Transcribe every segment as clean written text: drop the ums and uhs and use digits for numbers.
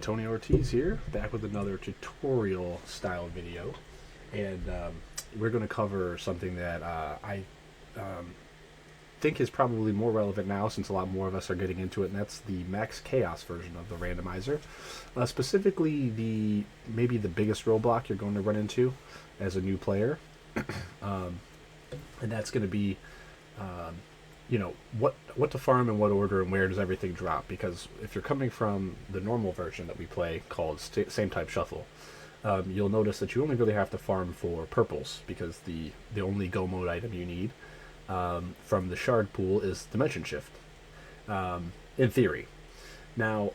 Tony Ortiz here, back with another tutorial style video, and we're going to cover something that I think is probably more relevant now since a lot more of us are getting into it, and that's the Max Chaos version of the randomizer. Specifically, maybe the biggest roadblock you're going to run into as a new player, and that's going to be what to farm in what order and where does everything drop, because if you're coming from the normal version that we play called same type shuffle, you'll notice that you only really have to farm for purples, because the only go mode item you need from the shard pool is dimension shift, in theory. Now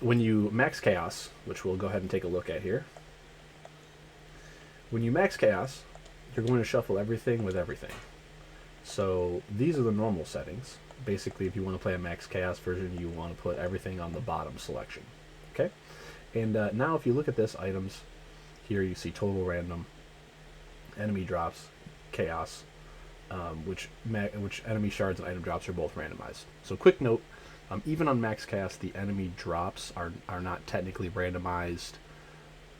when you max chaos, which we'll go ahead and take a look at here, when you max chaos, you're going to shuffle everything with everything. So these are the normal settings. Basically, if you want to play a Max Chaos version, you want to put everything on the bottom selection. Okay? And now if you look at this, items, here you see total random, enemy drops, chaos, which enemy shards and item drops are both randomized. So quick note, even on Max Chaos, the enemy drops are not technically randomized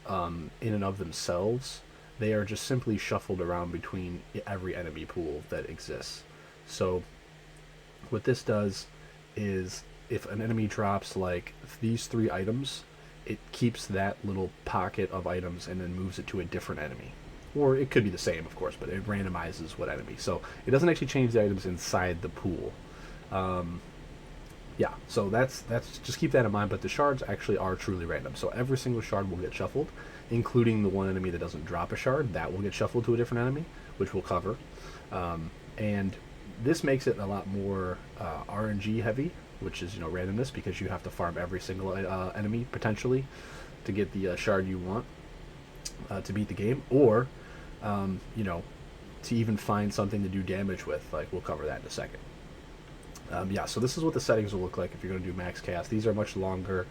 in and of themselves. They are just simply shuffled around between every enemy pool that exists. So what this does is, if an enemy drops like these 3 items, it keeps that little pocket of items and then moves it to a different enemy. Or it could be the same, of course, but it randomizes what enemy. So it doesn't actually change the items inside the pool. Yeah, so that's just keep that in mind. But the shards actually are truly random. So every single shard will get shuffled, including the one enemy that doesn't drop a shard. That will get shuffled to a different enemy, which we'll cover. And this makes it a lot more RNG heavy, which is randomness, because you have to farm every single enemy potentially to get the shard you want to beat the game, or to even find something to do damage with. Like, we'll cover that in a second. Yeah, so this is what the settings will look like if you're going to do Max Chaos. These are much longer.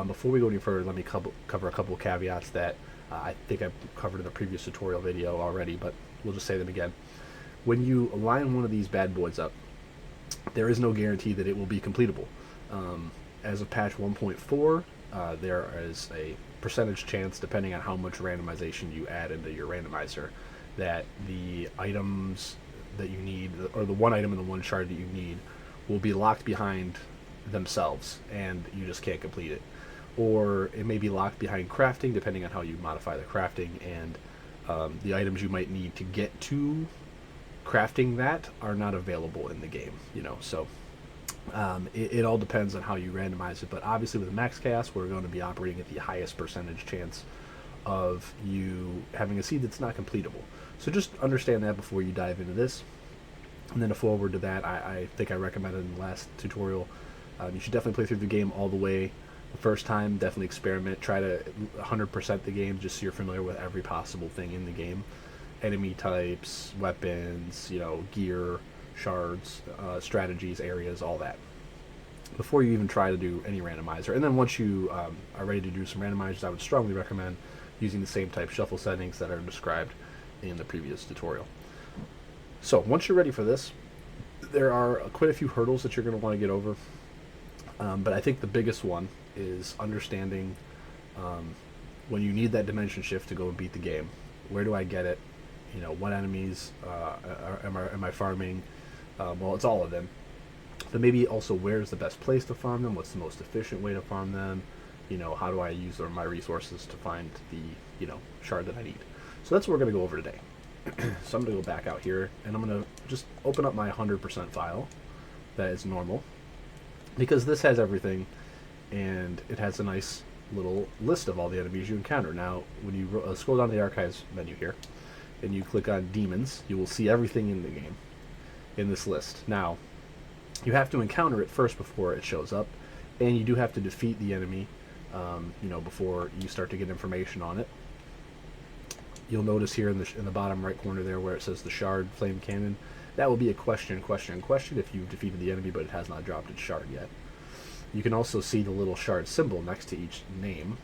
Before we go any further, let me cover a couple of caveats that I think I covered in a previous tutorial video already, but we'll just say them again. When you line one of these bad boys up, there is no guarantee that it will be completable. As of patch 1.4, there is a percentage chance, depending on how much randomization you add into your randomizer, that the items that you need, or the one item and the one shard that you need, will be locked behind themselves and you just can't complete it. Or it may be locked behind crafting, depending on how you modify the crafting, and the items you might need to get to crafting that are not available in the game. So it all depends on how you randomize it. But obviously with Max Chaos, we're going to be operating at the highest percentage chance of you having a seed that's not completable. So just understand that before you dive into this. And then a forward to that, I think I recommended in the last tutorial, you should definitely play through the game all the way the first time. Definitely experiment. Try to 100% the game, just so you're familiar with every possible thing in the game. Enemy types, weapons, gear, shards, strategies, areas, all that, before you even try to do any randomizer. And then once you are ready to do some randomizers, I would strongly recommend using the same type shuffle settings that are described in the previous tutorial. So once you're ready for this, there are quite a few hurdles that you're going to want to get over. But I think the biggest one is understanding when you need that dimension shift to go and beat the game. Where do I get it? What enemies am I farming? Well, it's all of them. But maybe also, where's the best place to farm them? What's the most efficient way to farm them? How do I use my resources to find the shard that I need? So that's what we're going to go over today. So I'm going to go back out here, and I'm going to just open up my 100% file that is normal, because this has everything, and it has a nice little list of all the enemies you encounter. Now, when you scroll down the archives menu here, and you click on demons, you will see everything in the game in this list. Now, you have to encounter it first before it shows up, and you do have to defeat the enemy, before you start to get information on it. You'll notice here in the bottom right corner there, where it says the shard flame cannon, that will be a question if you've defeated the enemy but it has not dropped its shard yet. You can also see the little shard symbol next to each name,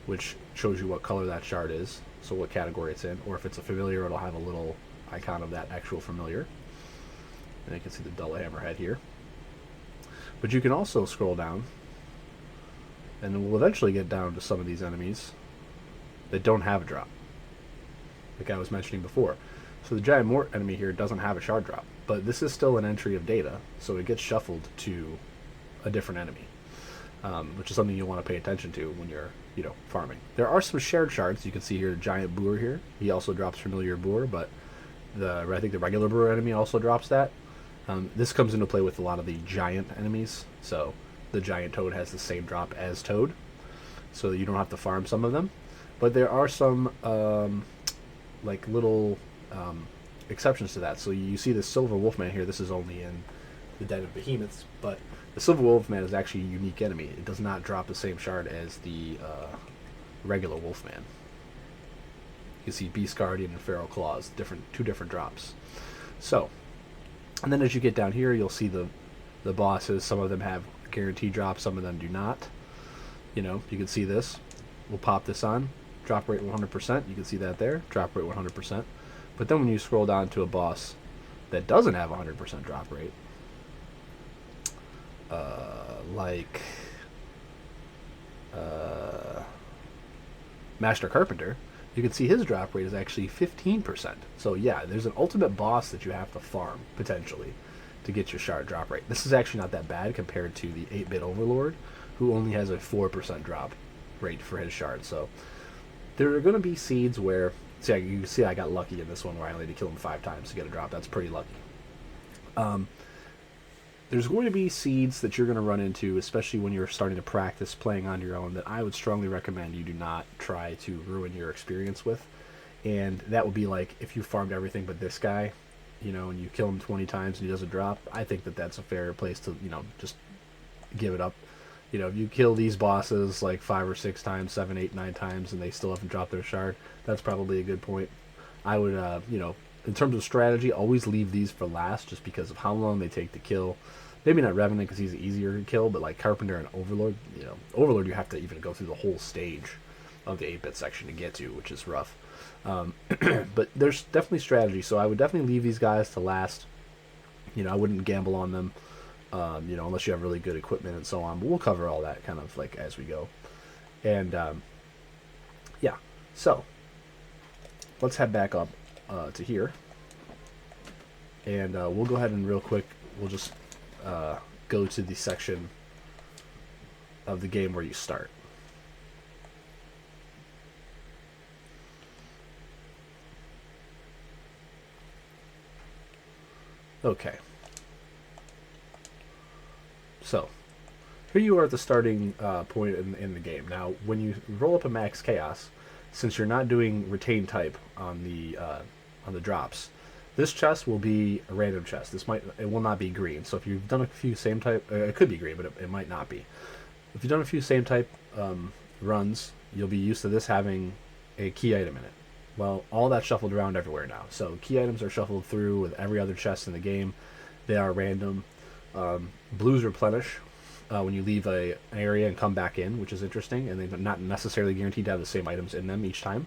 which shows you what color that shard is, so what category it's in. Or if it's a familiar, it'll have a little icon of that actual familiar. And you can see the dull hammerhead here. But you can also scroll down And then we'll eventually get down to some of these enemies that don't have a drop, like I was mentioning before. So the giant mort enemy here doesn't have a shard drop, but this is still an entry of data, so it gets shuffled to a different enemy, which is something you'll want to pay attention to when you're, farming. There are some shared shards. You can see here, giant boar here. He also drops familiar boar, but I think the regular boar enemy also drops that. This comes into play with a lot of the giant enemies, so the giant toad has the same drop as toad, so that you don't have to farm some of them. But there are some like little exceptions to that. So you see the silver wolfman here. This is only in the Den of Behemoths, but the silver wolfman is actually a unique enemy. It does not drop the same shard as the regular wolfman. You can see Beast Guardian and Feral Claws, two different drops. So, and then as you get down here, you'll see the bosses. Some of them have guaranteed drops, some of them do not. You can see this. We'll pop this on. Drop rate 100%. You can see that there. Drop rate 100%. But then when you scroll down to a boss that doesn't have 100% drop rate, like Master Carpenter, you can see his drop rate is actually 15%. So yeah, there's an ultimate boss that you have to farm, potentially, to get your shard drop rate. This is actually not that bad compared to the 8-bit Overlord, who only has a 4% drop rate for his shard. So there are going to be seeds where, see, you can see I got lucky in this one where I only had to kill him 5 times to get a drop. That's pretty lucky. There's going to be seeds that you're going to run into, especially when you're starting to practice playing on your own, that I would strongly recommend you do not try to ruin your experience with. And that would be like if you farmed everything but this guy, and you kill him 20 times and he doesn't drop. I think that that's a fair place to, just give it up. If you kill these bosses like 5 or 6 times, 7, 8, 9 times, and they still haven't dropped their shard, that's probably a good point. I would, in terms of strategy, always leave these for last, just because of how long they take to kill. Maybe not Revenant because he's easier to kill, but like Carpenter and Overlord, Overlord you have to even go through the whole stage of the 8-bit section to get to, which is rough. But there's definitely strategy, so I would definitely leave these guys to last. I wouldn't gamble on them, unless you have really good equipment and so on. But we'll cover all that kind of like as we go. And yeah, so let's head back up to here, and we'll go ahead and real quick we'll just go to the section of the game where you start. Okay. So, here you are at the starting point in the game. Now, when you roll up a Max Chaos, since you're not doing retain type on the drops, this chest will be a random chest. It will not be green. So if you've done a few same type, it could be green, but it might not be. If you've done a few same type runs, you'll be used to this having a key item in it. Well, all that's shuffled around everywhere now. So key items are shuffled through with every other chest in the game. They are random. Blues replenish when you leave an area and come back in, which is interesting, and they're not necessarily guaranteed to have the same items in them each time.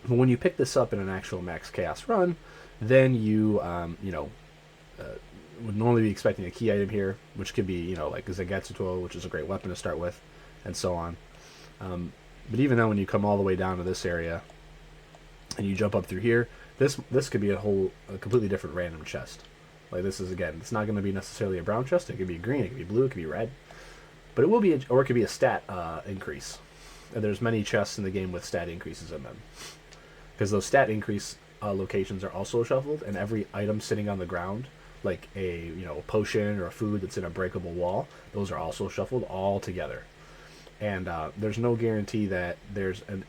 But when you pick this up in an actual Max Chaos run, then you would normally be expecting a key item here, which could be like a Zagetsuto, which is a great weapon to start with, and so on. But even then, when you come all the way down to this area and you jump up through here, this could be a completely different random chest. Like this is, again, it's not going to be necessarily a brown chest. It could be green, it could be blue, it could be red, but it will be, or it could be a stat increase. And there's many chests in the game with stat increases in them, because those stat increase locations are also shuffled, and every item sitting on the ground, like a potion or a food that's in a breakable wall, those are also shuffled all together. And there's no guarantee that there's an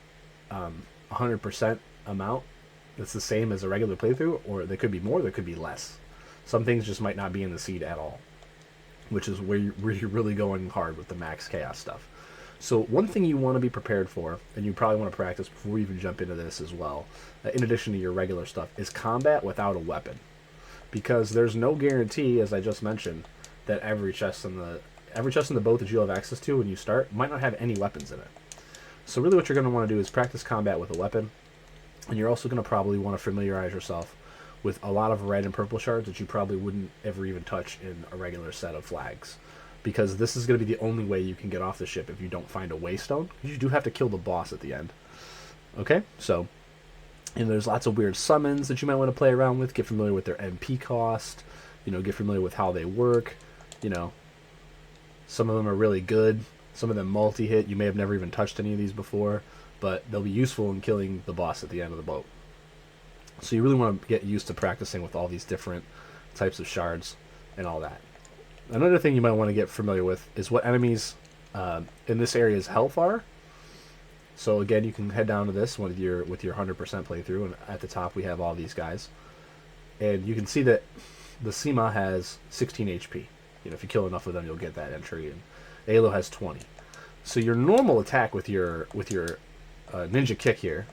100% amount that's the same as a regular playthrough, or there could be more, there could be less. Some things just might not be in the seed at all, which is where you're really going hard with the Max Chaos stuff. So one thing you want to be prepared for, and you probably want to practice before you even jump into this as well, in addition to your regular stuff, is combat without a weapon. Because there's no guarantee, as I just mentioned, that every chest in the boat that you'll have access to when you start might not have any weapons in it. So really what you're going to want to do is practice combat with a weapon, and you're also going to probably want to familiarize yourself with a lot of red and purple shards that you probably wouldn't ever even touch in a regular set of flags. because this is going to be the only way you can get off the ship if you don't find a waystone. You do have to kill the boss at the end. Okay, so, and there's lots of weird summons that you might want to play around with. Get familiar with their MP cost. You know, get familiar with how they work. You know, some of them are really good. Some of them multi-hit. You may have never even touched any of these before, but they'll be useful in killing the boss at the end of the boat. So you really want to get used to practicing with all these different types of shards and all that. Another thing you might want to get familiar with is what enemies in this area's health are. So again, you can head down to this with your 100% playthrough, and at the top we have all these guys. And you can see that the Sema has 16 HP. You know, if you kill enough of them, you'll get that entry. And Alo has 20. So your normal attack with your ninja kick here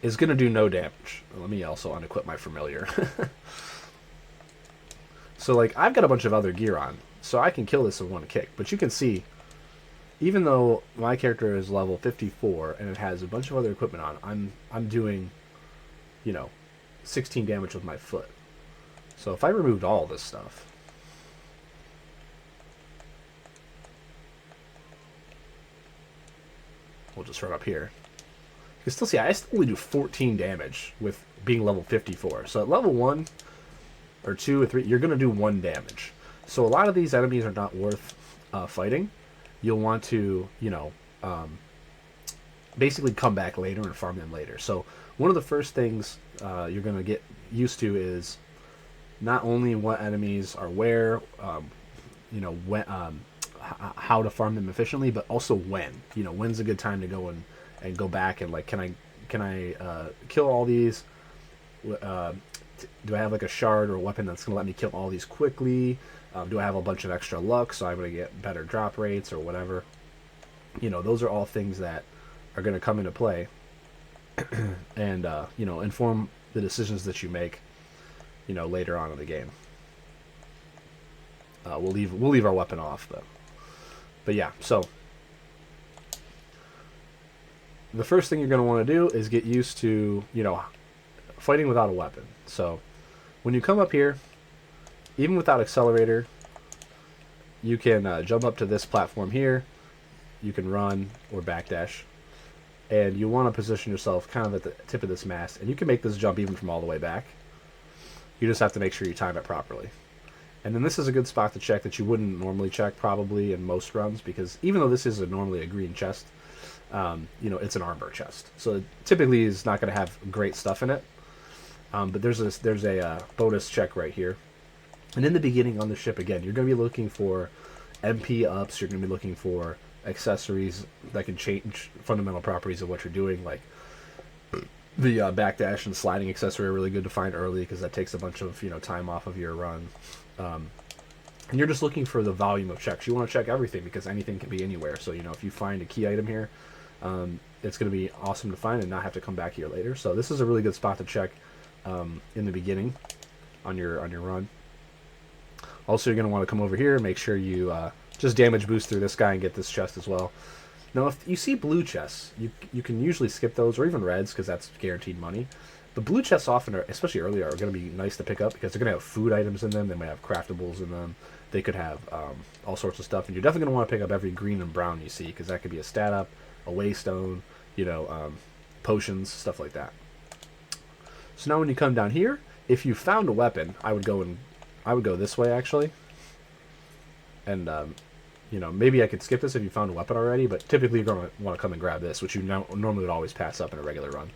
is going to do no damage. Let me also unequip my familiar. So like I've got a bunch of other gear on, so I can kill this with one kick. But you can see, even though my character is level 54 and it has a bunch of other equipment on, I'm doing, you know, 16 damage with my foot. So if I removed all this stuff, we'll just run up here. You can still see I still only do 14 damage with being level 54. So at level 1 or 2 or 3, you're going to do 1 damage. So a lot of these enemies are not worth fighting. You'll want to, you know, basically come back later and farm them later. So one of the first things you're going to get used to is not only what enemies are where, you know, when, how to farm them efficiently, but also when. You know, when's a good time to go and go back and like, can I kill all these? Do I have like a shard or a weapon that's going to let me kill all these quickly? Do I have a bunch of extra luck, so I'm going to get better drop rates or whatever? You know, those are all things that are going to come into play and, you know, inform the decisions that you make, you know, later on in the game. We'll leave our weapon off, though. But yeah, so the first thing you're going to want to do is get used to, you know, fighting without a weapon. So when you come up here, even without accelerator, you can jump up to this platform here. You can run or backdash, and you want to position yourself kind of at the tip of this mast, and you can make this jump even from all the way back. You just have to make sure you time it properly. And then this is a good spot to check that you wouldn't normally check probably in most runs, because even though this is normally a green chest, you know, it's an armor chest, so it typically is not going to have great stuff in it. But there's a bonus check right here. And in the beginning on the ship, again, you're going to be looking for MP ups. You're going to be looking for accessories that can change fundamental properties of what you're doing, like the backdash and sliding accessory are really good to find early because that takes a bunch of, you know, time off of your run. And you're just looking for the volume of checks. You want to check everything because anything can be anywhere. So, you know, if you find a key item here, it's going to be awesome to find and not have to come back here later. So this is a really good spot to check in the beginning on your run. Also, you're going to want to come over here and make sure you just damage boost through this guy and get this chest as well. Now, if you see blue chests, you can usually skip those, or even reds, because that's guaranteed money. The blue chests often, especially earlier, are going to be nice to pick up because they're going to have food items in them. They might have craftables in them. They could have all sorts of stuff. And you're definitely going to want to pick up every green and brown you see, because that could be a stat up, a waystone, you know, potions, stuff like that. So now when you come down here, if you found a weapon, I would go this way, actually. And, you know, maybe I could skip this if you found a weapon already, but typically you're going to want to come and grab this, which you normally would always pass up in a regular run.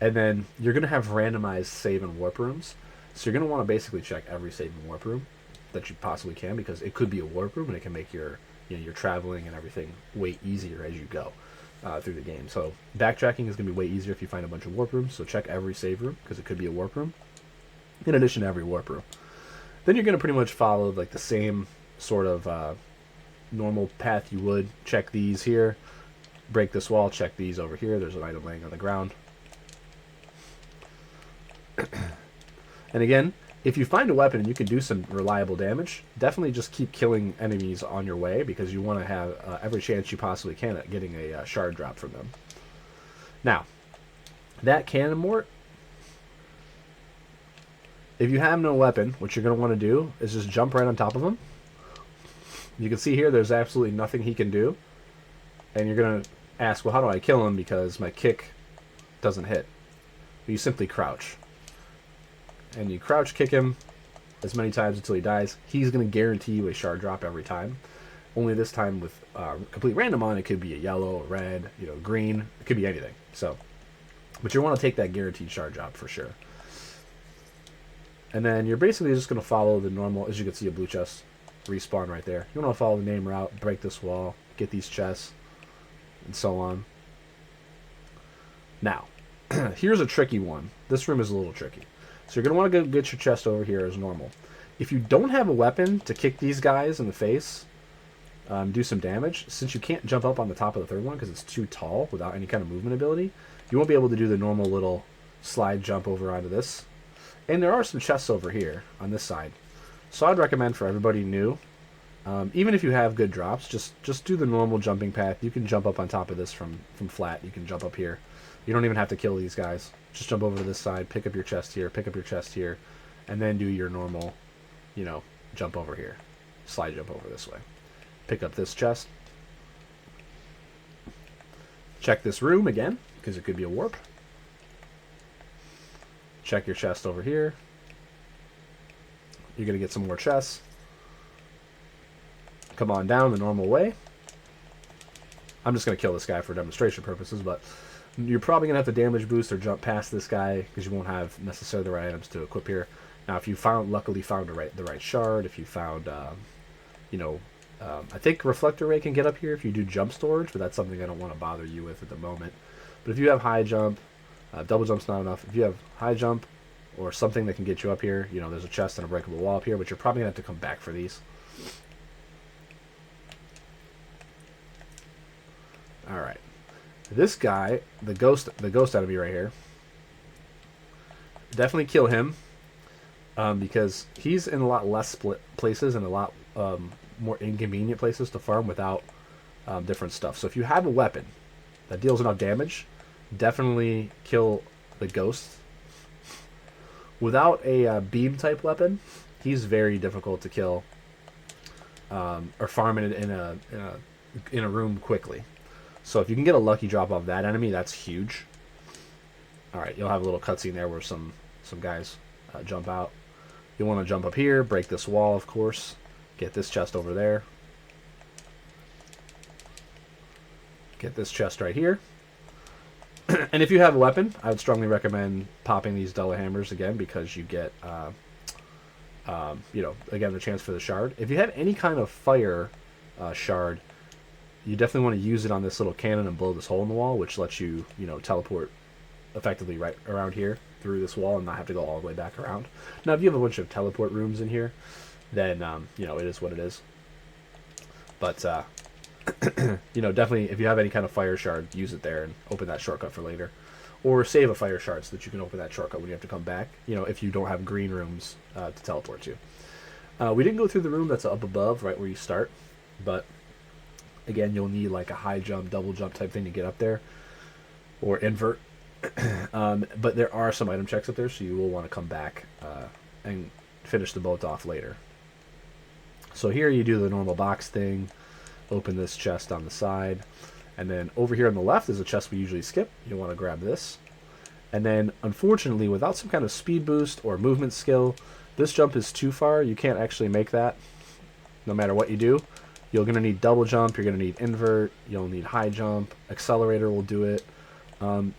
And then you're going to have randomized save and warp rooms. So you're going to want to basically check every save and warp room that you possibly can, because it could be a warp room and it can make your, you know, your traveling and everything way easier as you go through the game. So backtracking is going to be way easier if you find a bunch of warp rooms. So check every save room because it could be a warp room in addition to every warp room. Then you're going to pretty much follow like the same sort of normal path you would. Check these here, break this wall, check these over here. There's an item laying on the ground. And again, if you find a weapon and you can do some reliable damage, definitely just keep killing enemies on your way, because you want to have every chance you possibly can at getting a shard drop from them. Now, that cannon mort, if you have no weapon, what you're going to want to do is just jump right on top of them, You can see here there's absolutely nothing he can do. And you're going to ask, well, how do I kill him because my kick doesn't hit? You simply crouch. And you crouch kick him as many times until he dies. He's going to guarantee you a shard drop every time. Only this time with complete random on, it could be a yellow, a red, you know, green. It could be anything. So, but you want to take that guaranteed shard drop for sure. And then you're basically just going to follow the normal, as you can see, a blue chest respawn right there. You want to follow the name route, break this wall, get these chests, and so on. Now, here's a tricky one. This room is a little tricky. So you're going to want to get your chest over here as normal. If you don't have a weapon to kick these guys in the face, do some damage, since you can't jump up on the top of the third one because it's too tall without any kind of movement ability, you won't be able to do the normal little slide jump over onto this. And there are some chests over here on this side. So I'd recommend for everybody new, even if you have good drops, just do the normal jumping path. You can jump up on top of this from flat. You can jump up here. You don't even have to kill these guys. Just jump over to this side, pick up your chest here, pick up your chest here, and then do your normal, you know, jump over here. Slide jump over this way. Pick up this chest. Check this room again, because it could be a warp. Check your chest over here. You're going to get some more chests. Come on down the normal way. I'm just going to kill this guy for demonstration purposes, but you're probably going to have to damage boost or jump past this guy because you won't have necessarily the right items to equip here. Now, if you luckily found the right shard, if you found, you know, I think Reflector Ray can get up here if you do jump storage, but that's something I don't want to bother you with at the moment. But if you have high jump, double jump's not enough. If you have high jump or something that can get you up here, you know, there's a chest and a breakable wall up here, but you're probably going to have to come back for these. All right. This guy, the ghost enemy right here, definitely kill him because he's in a lot less split places and a lot more inconvenient places to farm without different stuff. So if you have a weapon that deals enough damage, definitely kill the ghost. Without a beam type weapon, he's very difficult to kill or farm in a room quickly. So if you can get a lucky drop off that enemy, that's huge. All right, you'll have a little cutscene there where some guys jump out. You'll want to jump up here, break this wall, of course. Get this chest over there. Get this chest right here. And if you have a weapon, I would strongly recommend popping these Della Hammers again because you get, you know, again, the chance for the shard. If you have any kind of fire shard, you definitely want to use it on this little cannon and blow this hole in the wall, which lets you, you know, teleport effectively right around here through this wall and not have to go all the way back around. Now, if you have a bunch of teleport rooms in here, then, you know, it is what it is. But, you know, definitely, if you have any kind of fire shard, use it there and open that shortcut for later. Or save a fire shard so that you can open that shortcut when you have to come back, you know, if you don't have green rooms to teleport to. We didn't go through the room that's up above, right where you start, but again, you'll need like a high jump, double jump type thing to get up there, or invert. But there are some item checks up there, so you will want to come back and finish the boat off later. So here you do the normal box thing, open this chest on the side, and then over here on the left is a chest we usually skip. You want to grab this. And then, unfortunately, without some kind of speed boost or movement skill, this jump is too far. You can't actually make that no matter what you do. You're going to need double jump, you're going to need invert, you'll need high jump, accelerator will do it.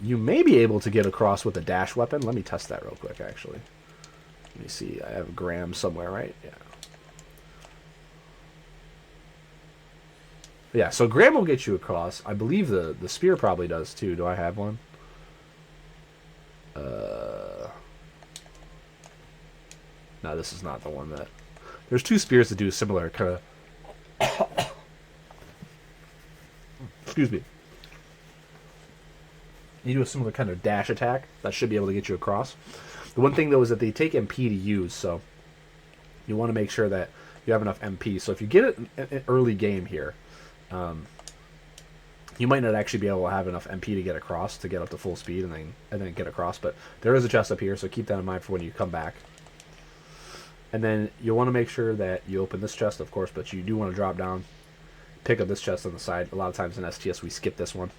You may be able to get across with a dash weapon. Let me test that real quick, actually. Let me see, I have Graham somewhere, right? Yeah. Yeah, so Graham will get you across. I believe the spear probably does too. Do I have one? No, this is not the one that... There's two spears that do similar kind of... Excuse me. You do a similar kind of dash attack. That should be able to get you across. The one thing, though, is that they take MP to use, so you want to make sure that you have enough MP. So if you get it an early game here, you might not actually be able to have enough MP to get across, to get up to full speed and then get across. But there is a chest up here, so keep that in mind for when you come back. And then you'll want to make sure that you open this chest, of course, but you do want to drop down, pick up this chest on the side. A lot of times in STS we skip this one,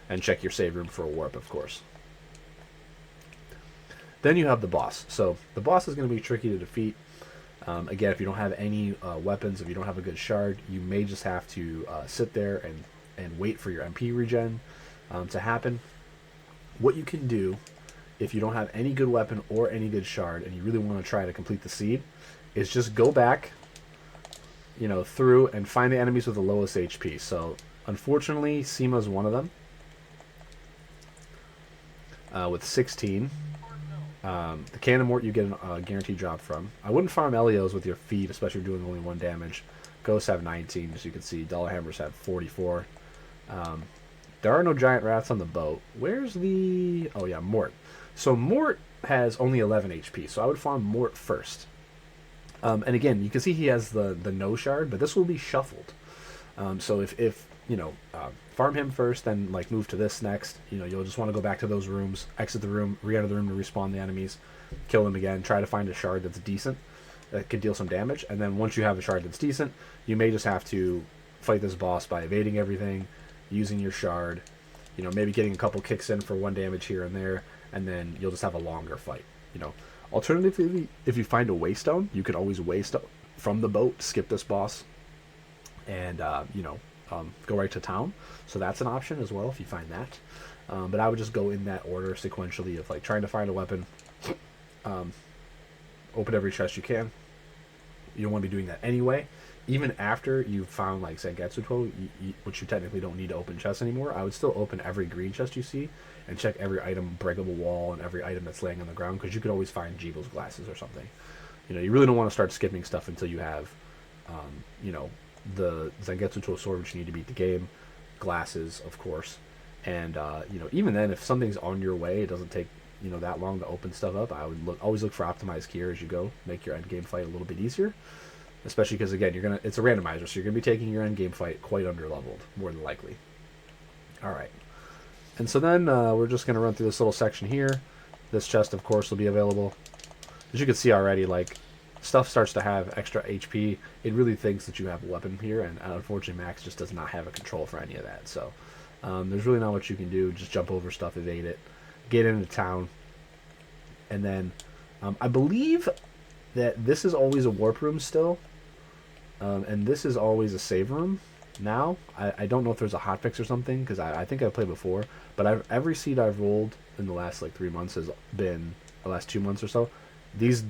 and check your save room for a warp, of course. Then you have the boss. So the boss is going to be tricky to defeat. Again, if you don't have any weapons, if you don't have a good shard, you may just have to sit there and wait for your MP regen to happen. What you can do, if you don't have any good weapon or any good shard, and you really want to try to complete the seed, is just go back, through and find the enemies with the lowest HP. So, unfortunately, Seema is one of them, with 16. The Cannon Mort you get a guaranteed drop from. I wouldn't farm Elios with your feet, especially if you're doing only 1 damage. Ghosts have 19, as you can see. Dollar Hammers have 44. There are no giant rats on the boat. Where's the... Oh, yeah, Mort. So Mort has only 11 HP, so I would farm Mort first. And again, you can see he has the no shard, but this will be shuffled. So if farm him first, then move to this next. You'll just want to go back to those rooms, exit the room, re-enter the room to respawn the enemies, kill them again, try to find a shard that's decent, that could deal some damage, and then once you have a shard that's decent, you may just have to fight this boss by evading everything, using your shard, maybe getting a couple kicks in for 1 damage here and there, and then you'll just have a longer fight. Alternatively, if you find a waystone, you could always waste from the boat, skip this boss, and go right to town. So that's an option as well if you find that. But I would just go in that order sequentially of trying to find a weapon, open every chest you can. You don't want to be doing that anyway. Even after you've found Zangetsu Toll, which you technically don't need to open chests anymore, I would still open every green chest you see and check every item, breakable wall, and every item that's laying on the ground, because you could always find Jibo's glasses or something. You really don't want to start skipping stuff until you have, the Zangetsu Toll sword, which you need to beat the game, glasses, of course, and even then, if something's on your way, it doesn't take that long to open stuff up. I would always look for optimized gear as you go, make your end game fight a little bit easier. Especially because, again, it's a randomizer, so you're going to be taking your end game fight quite under-leveled, more than likely. Alright. And so then we're just going to run through this little section here. This chest, of course, will be available. As you can see already, stuff starts to have extra HP. It really thinks that you have a weapon here, and unfortunately Max just does not have a control for any of that. So there's really not much you can do. Just jump over stuff, evade it, get into town. And then I believe that this is always a warp room still. And this is always a save room now. I don't know if there's a hotfix or something, because I think I've played before, but every seed I've rolled in the last 3 months has been the last 2 months or so. This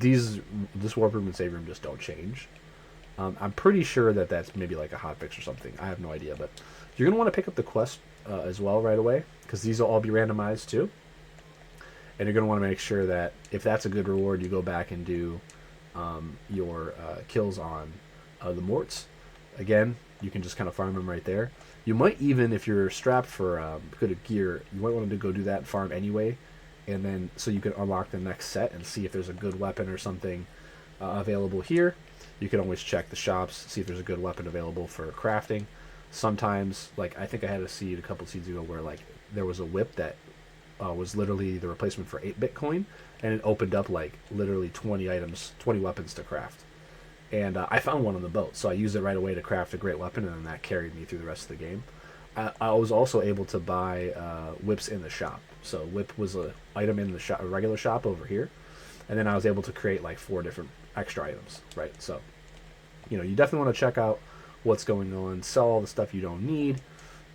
warp room and save room just don't change. I'm pretty sure that that's maybe a hotfix or something. I have no idea, but you're going to want to pick up the quest as well right away, because these will all be randomized too. And you're going to want to make sure that if that's a good reward, you go back and do your kills on the Morts. Again, you can just kind of farm them right there. You might even, if you're strapped for good gear, you might want to go do that and farm anyway, and then so you can unlock the next set and see if there's a good weapon or something available here. You can always check the shops, see if there's a good weapon available for crafting. Sometimes, I think I had a seed a couple seeds ago where there was a whip that was literally the replacement for 8 Bitcoin, and it opened up literally 20 items, 20 weapons to craft. And I found one on the boat, so I used it right away to craft a great weapon, and then that carried me through the rest of the game. I was also able to buy whips in the shop. So whip was an item in the shop, a regular shop over here, and then I was able to create 4 different extra items, right? So, you definitely want to check out what's going on, sell all the stuff you don't need.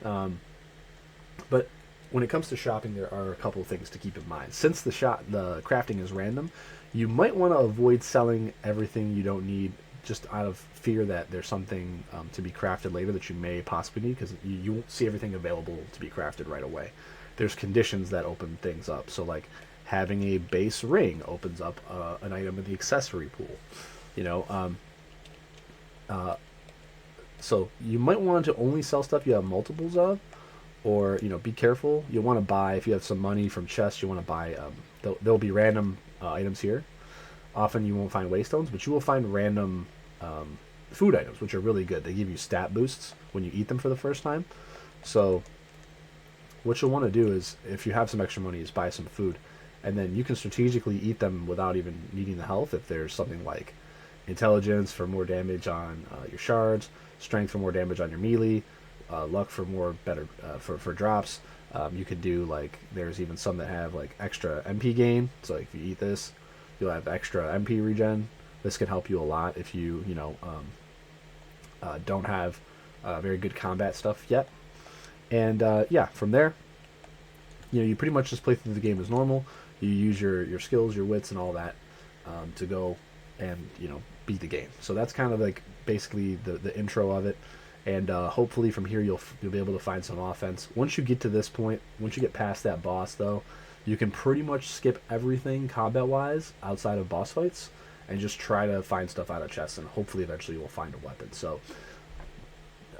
But when it comes to shopping, there are a couple of things to keep in mind. Since the crafting is random, you might want to avoid selling everything you don't need, just out of fear that there's something to be crafted later that you may possibly need, because you won't see everything available to be crafted right away. There's conditions that open things up. So having a base ring opens up an item in the accessory pool. So you might want to only sell stuff you have multiples of, or be careful. You want to buy, if you have some money from chests, you want to buy there'll be random items here. Often you won't find waystones, but you will find random food items, which are really good. They give you stat boosts when you eat them for the first time. So what you'll want to do is, if you have some extra money, is buy some food, and then you can strategically eat them without even needing the health. If there's something like intelligence for more damage on your shards, strength for more damage on your melee, luck for more better for drops. You could do like there's even some that have like extra MP gain. So like, if you eat this, you'll have extra MP regen. This can help you a lot if you don't have very good combat stuff yet. And yeah, from there, you pretty much just play through the game as normal. You use your skills, your wits, and all that to go and beat the game. So that's kind of like basically the intro of it. And hopefully from here you'll be able to find some offense. Once you get to this point, once you get past that boss, though, you can pretty much skip everything combat-wise outside of boss fights and just try to find stuff out of chests, and hopefully eventually you'll find a weapon. So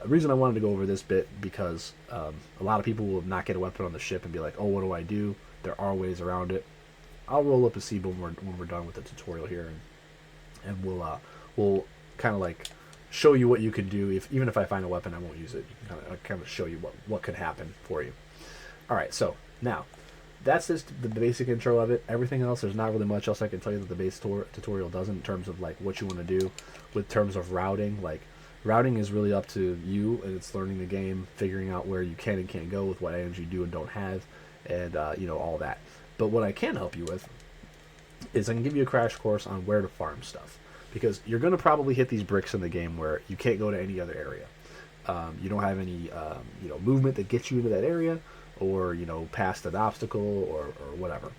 the reason I wanted to go over this bit because a lot of people will not get a weapon on the ship and be like, oh, what do I do? There are ways around it. I'll roll up a seed when we're done with the tutorial here, and we'll kind of like show you what you can do. Even if I find a weapon, I won't use it. Kind of show you what could happen for you. All right, so now that's just the basic intro of it. Everything else, there's not really much else I can tell you that the base tutorial doesn't in terms of like what you want to do with terms of routing. Like routing is really up to you, and it's learning the game, figuring out where you can and can't go with what items you do and don't have, and all that. But what I can help you with is I can give you a crash course on where to farm stuff, because you're going to probably hit these bricks in the game where you can't go to any other area. You don't have any movement that gets you into that area, or past an obstacle or whatever.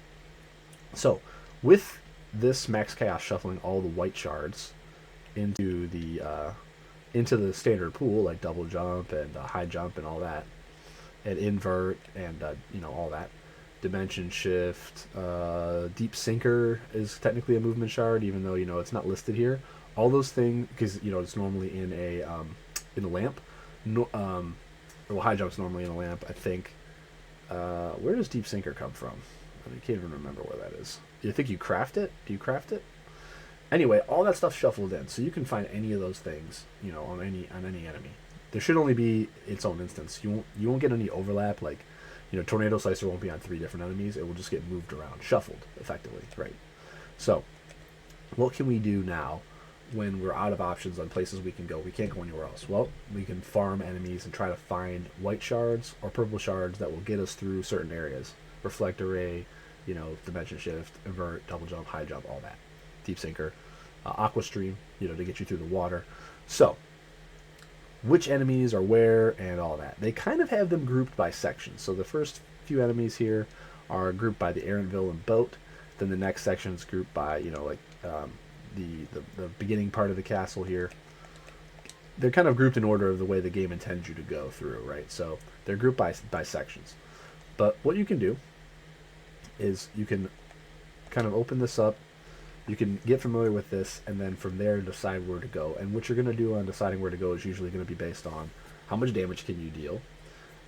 So with this Max Chaos shuffling all the white shards into the standard pool, like double jump and high jump and all that, and invert and all that, dimension shift, deep sinker is technically a movement shard, even though it's not listed here. All those things, because it's normally in a lamp. No, well, high jump's normally in a lamp, I think. Where does deep sinker come from? I can't even remember where that is. Do you think you craft it? Do you craft it? Anyway, all that stuff shuffled in, so you can find any of those things, on any enemy. There should only be its own instance. You won't get any overlap. Like, tornado slicer won't be on 3 different enemies. It will just get moved around, shuffled, effectively, right? So, what can we do now when we're out of options on places we can go? We can't go anywhere else. Well, we can farm enemies and try to find white shards or purple shards that will get us through certain areas. Reflect array, dimension shift, invert, double jump, high jump, all that. Deep sinker, aqua stream, to get you through the water. So, which enemies are where and all that. They kind of have them grouped by sections. So the first few enemies here are grouped by the Aaronville and boat. Then the next section is grouped by, the beginning part of the castle here. They're kind of grouped in order of the way the game intends you to go through, right? So they're grouped by sections. But what you can do is you can kind of open this up. You can get familiar with this, and then from there decide where to go. And what you're going to do on deciding where to go is usually going to be based on how much damage can you deal,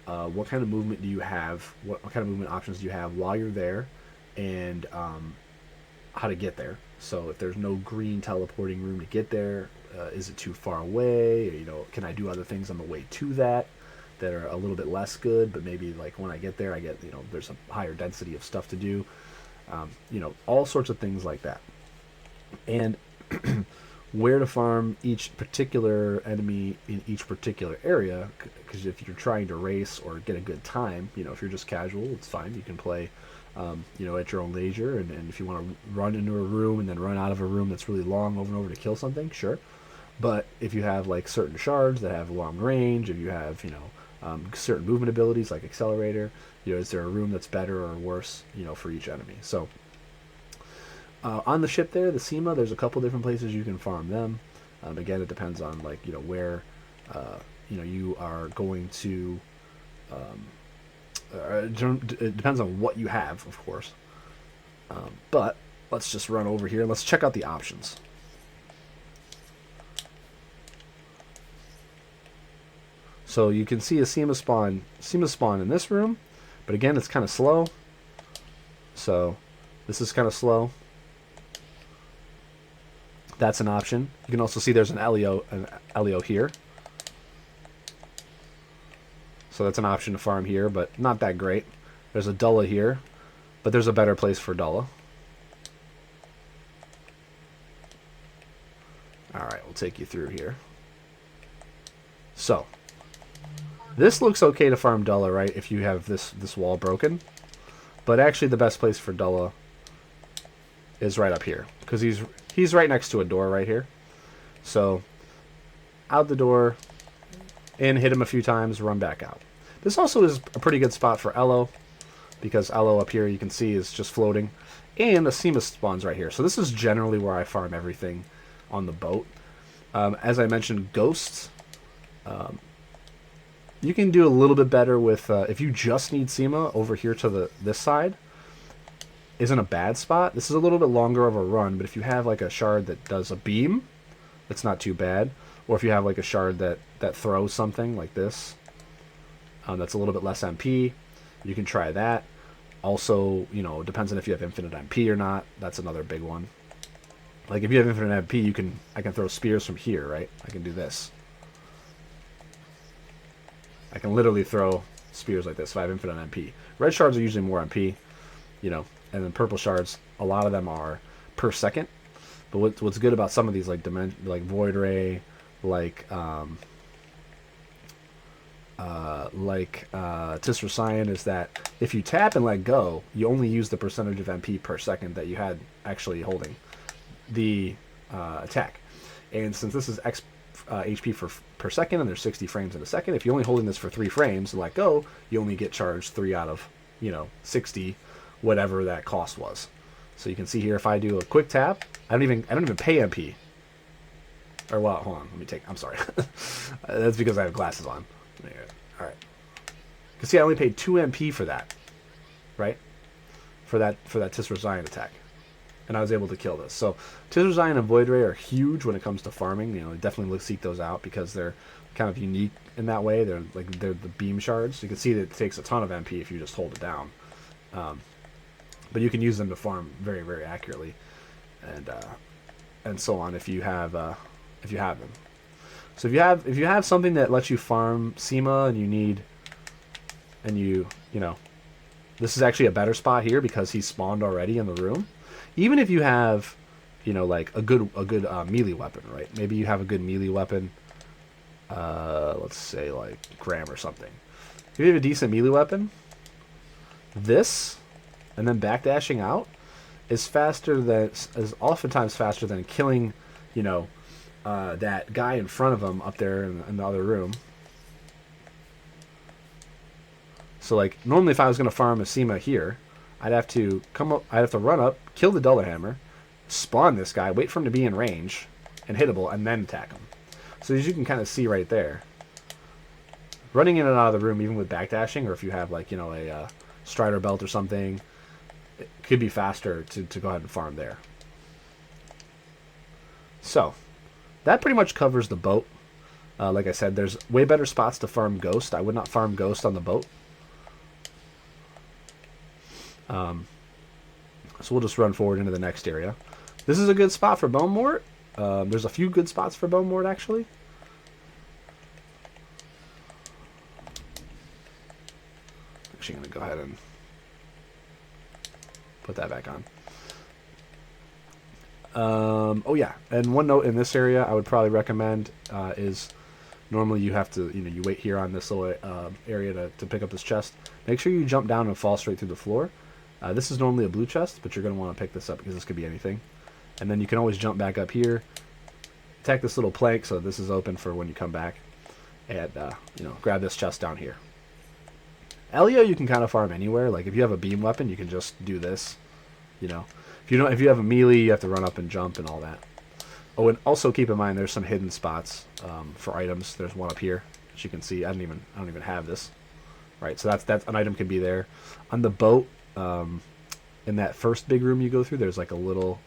what kind of movement do you have, what kind of movement options do you have while you're there, and how to get there. So if there's no green teleporting room to get there, is it too far away? Can I do other things on the way to that are a little bit less good, but maybe like when I get there, I get, there's a higher density of stuff to do. All sorts of things like that. And where to farm each particular enemy in each particular area, because if you're trying to race or get a good time, if you're just casual, it's fine. You can play, at your own leisure, and if you want to run into a room and then run out of a room that's really long over and over to kill something, sure. But if you have like certain shards that have long range, if you have, certain movement abilities like accelerator, is there a room that's better or worse, for each enemy? So on the ship there, the SEMA, there's a couple different places you can farm them. Again, it depends on like where you are going to. It depends on what you have, of course. But let's just run over here and let's check out the options. So you can see a SEMA spawn in this room, but again, it's kind of slow. So this is kind of slow. That's an option. You can also see there's an Elio here. So that's an option to farm here, but not that great. There's a Dulla here, but there's a better place for Dulla. take you through here. So, this looks okay to farm Dulla, right, if you have this wall broken. But actually the best place for Dulla is right up here, because he's right next to a door right here. So, out the door, in, hit him a few times, run back out. This also is a pretty good spot for Elo, because Elo up here you can see is just floating. And the Seema spawns right here. So this is generally where I farm everything on the boat. As I mentioned, ghosts. You can do a little bit better with, if you just need Seema over here to this side, isn't a bad spot. This is a little bit longer of a run, but if you have like a shard that does a beam, that's not too bad. Or if you have like a shard that throws something like this, that's a little bit less MP, you can try that. Also, you know, depends on if you have infinite MP or not. That's another big one. Like if you have infinite MP, I can throw spears from here, right? I can do this. I can literally throw spears like this if I have infinite MP. Red shards are usually more MP, you know, and then purple shards, a lot of them are per second. But what's good about some of these, like Void Ray, like Tisra Cyan, is that if you tap and let go, you only use the percentage of MP per second that you had actually holding the attack. And since this is X HP per second, and there's 60 frames in a second, if you're only holding this for 3 frames and let go, you only get charged 3 out of, you know, 60, whatever that cost was. So you can see here, if I do a quick tap, I don't even pay MP. Or well, hold on, I'm sorry. That's because I have glasses on. All right. Because see, I only paid 2 MP for that, right? For that Tisra Cyan attack, and I was able to kill this. So Tisra Cyan and Void Ray are huge when it comes to farming. You know, definitely seek those out because they're kind of unique in that way. They're the beam shards. You can see that it takes a ton of MP if you just hold it down, but you can use them to farm very, very accurately, and so on if you have them. So if you have something that lets you farm Seema and you know, this is actually a better spot here because he's spawned already in the room. Even if you have, you know, like a good melee weapon, right? Maybe you have a good melee weapon. Let's say like Graham or something. If you have a decent melee weapon, this and then backdashing out is oftentimes faster than killing, you know, that guy in front of him up there in the other room. So like normally if I was going to farm a Seema here, I'd have to run up, kill the Duller Hammer, spawn this guy, wait for him to be in range and hittable, and then attack him. So as you can kind of see right there, running in and out of the room even with backdashing, or if you have like, you know, a Strider belt or something, it could be faster to go ahead and farm there. So that pretty much covers the boat. Like I said, there's way better spots to farm Ghost. I would not farm Ghost on the boat. So we'll just run forward into the next area. This is a good spot for Bone Mort. There's a few good spots for Bone Mort, actually. Actually, I'm going to go ahead and put that back on. Oh yeah, and one note in this area I would probably recommend is normally you have to, you know, you wait here on this little area to pick up this chest. Make sure you jump down and fall straight through the floor. This is normally a blue chest, but you're going to want to pick this up because this could be anything. And then you can always jump back up here, attack this little plank so this is open for when you come back, and you know, grab this chest down here. Elio you can kind of farm anywhere. Like if you have a beam weapon, you can just do this, you know. If you have a melee, you have to run up and jump and all that. Oh, and also keep in mind there's some hidden spots for items. There's one up here, as you can see. I don't even have this, right? So that's an item could be there. On the boat, in that first big room you go through, there's a little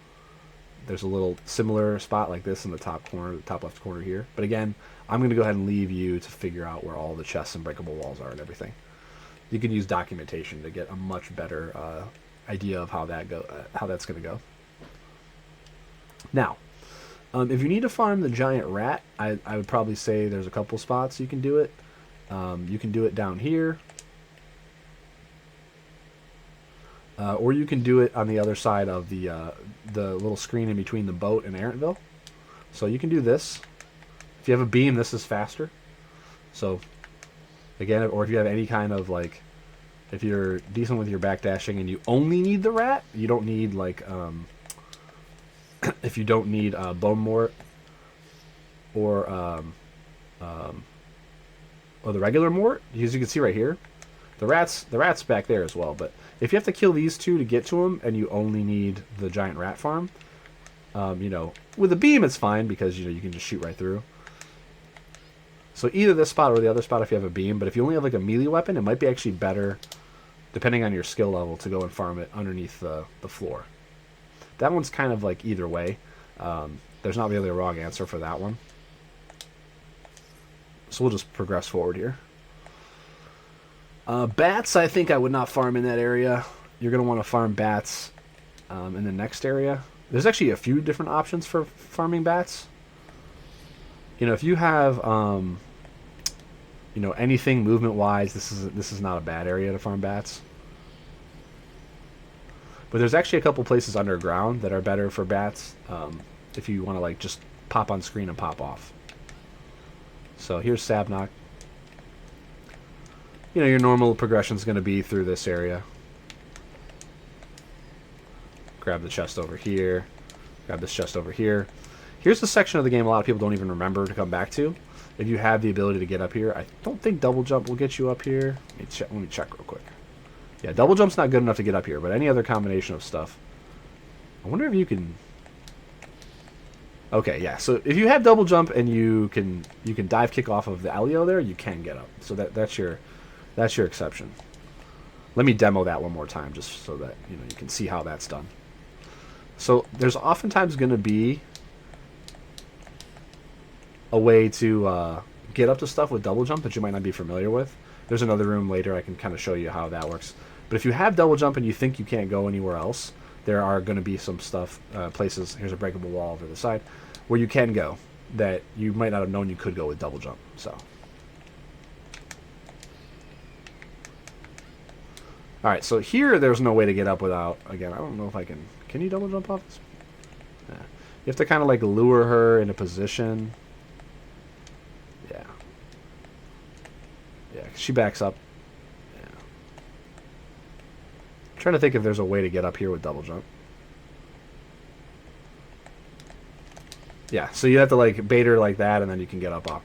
similar spot like this in the top corner, the top left corner here. But again, I'm going to go ahead and leave you to figure out where all the chests and breakable walls are and everything. You can use documentation to get a much better idea of how that's going to go. Now, if you need to farm the giant rat, I would probably say there's a couple spots you can do it. You can do it down here, or you can do it on the other side of the little screen in between the boat and Erentville. So you can do this. If you have a beam, this is faster. So again, or if you have any kind of like, if you're decent with your backdashing and you only need the rat, you don't need like, if you don't need bone mort or the regular mort, as you can see right here, the rat's back there as well. But if you have to kill these two to get to them, and you only need the giant rat farm, you know, with a beam it's fine because you know you can just shoot right through. So either this spot or the other spot if you have a beam. But if you only have like a melee weapon, it might be actually better, depending on your skill level, to go and farm it underneath the floor. That one's kind of like either way. There's not really a wrong answer for that one. So we'll just progress forward here. Bats, I think I would not farm in that area. You're going to want to farm bats in the next area. There's actually a few different options for farming bats. You know, if you have, you know, anything movement-wise, this is not a bad area to farm bats. But there's actually a couple places underground that are better for bats if you want to like just pop on screen and pop off. So here's Sabnock. You know, your normal progression is going to be through this area. Grab the chest over here. Grab this chest over here. Here's the section of the game a lot of people don't even remember to come back to. If you have the ability to get up here. I don't think double jump will get you up here. Let me check real quick. Yeah, double jump's not good enough to get up here, but any other combination of stuff. I wonder if you can... Okay, yeah, so if you have double jump and you can dive kick off of the Elio there, you can get up. So that's your exception. Let me demo that one more time just so that you can see how that's done. So there's oftentimes going to be a way to get up to stuff with double jump that you might not be familiar with. There's another room later I can kind of show you how that works. But if you have double jump and you think you can't go anywhere else, there are going to be some stuff, places, here's a breakable wall over the side, where you can go that you might not have known you could go with double jump. So, alright, so here there's no way to get up without, again, I don't know if I can you double jump off this? Yeah. You have to kind of like lure her into position. Yeah. Yeah, she backs up. Yeah. I'm trying to think if there's a way to get up here with double jump. Yeah, so you have to like bait her like that, and then you can get up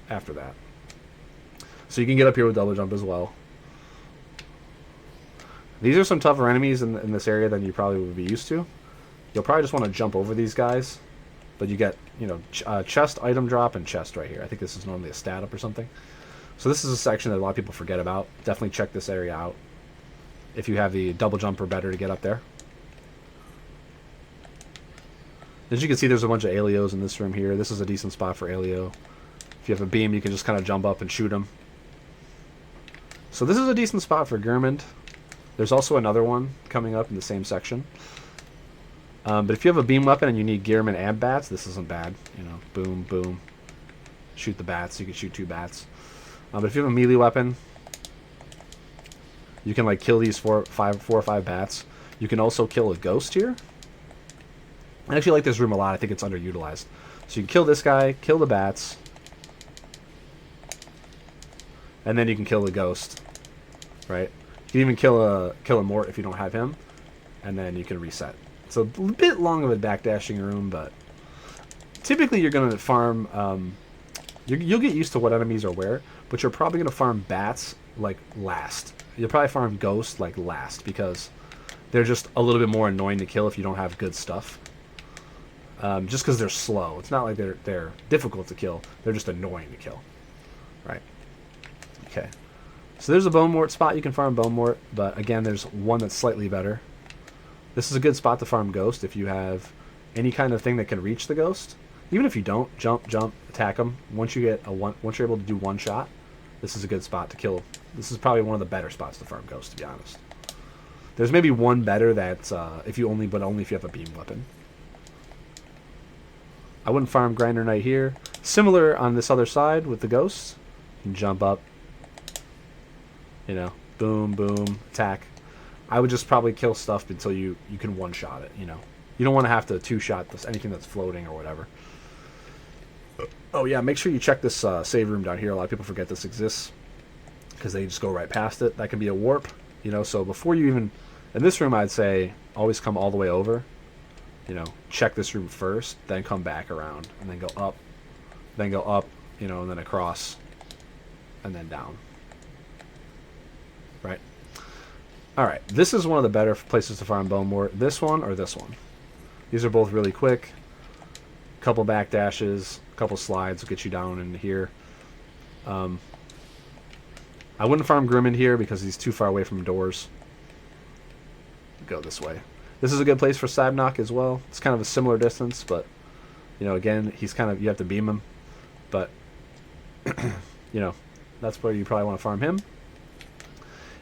after that. So you can get up here with double jump as well. These are some tougher enemies in this area than you probably would be used to. You'll probably just want to jump over these guys, but you get chest, item drop, and chest right here. I think this is normally a stat up or something. So this is a section that a lot of people forget about. Definitely check this area out if you have the double jump or better to get up there. As you can see, there's a bunch of Alios in this room here. This is a decent spot for Alio. If you have a beam, you can just kind of jump up and shoot him. So this is a decent spot for Gurmand. There's also another one coming up in the same section. But if you have a beam weapon and you need Gearman and bats, this isn't bad. You know, boom, boom. Shoot the bats. You can shoot 2 bats. But if you have a melee weapon, you can like kill these 4 or 5 bats. You can also kill a ghost here. I actually like this room a lot. I think it's underutilized. So you can kill this guy, kill the bats, and then you can kill the ghost, right? You can even kill a mort if you don't have him, and then you can reset. It's a bit long of a backdashing room, but typically you're going to farm... you'll get used to what enemies are where, but you're probably going to farm bats like last. You'll probably farm ghosts like last, because they're just a little bit more annoying to kill if you don't have good stuff. Just because they're slow. It's not like they're difficult to kill. They're just annoying to kill. Right. Okay. So there's a bone mort spot. You can farm bone mort, but again, there's one that's slightly better. This is a good spot to farm ghost if you have any kind of thing that can reach the ghost. Even if you don't, jump, attack them. Once you're able to do one shot, this is a good spot to kill. This is probably one of the better spots to farm ghost, to be honest. There's maybe one better that's only if you have a beam weapon. I wouldn't farm Grinder Knight here. Similar on this other side with the ghosts. You can jump up. You know, boom, boom, attack. I would just probably kill stuff until you can one-shot it, you know. You don't want to have to two-shot this, anything that's floating or whatever. Oh yeah, make sure you check this save room down here. A lot of people forget this exists because they just go right past it. That can be a warp, you know. So before you even in this room, I'd say always come all the way over. You know, check this room first, then come back around, and then go up, you know, and then across, and then down. Right. All right. This is one of the better places to farm bone wart. This one or this one. These are both really quick. Couple backdashes, couple slides will get you down into here. I wouldn't farm Grim in here because he's too far away from doors. Go this way. This is a good place for side knock as well. It's kind of a similar distance, but you know, again, he's kind of, you have to beam him, but you know, that's where you probably want to farm him.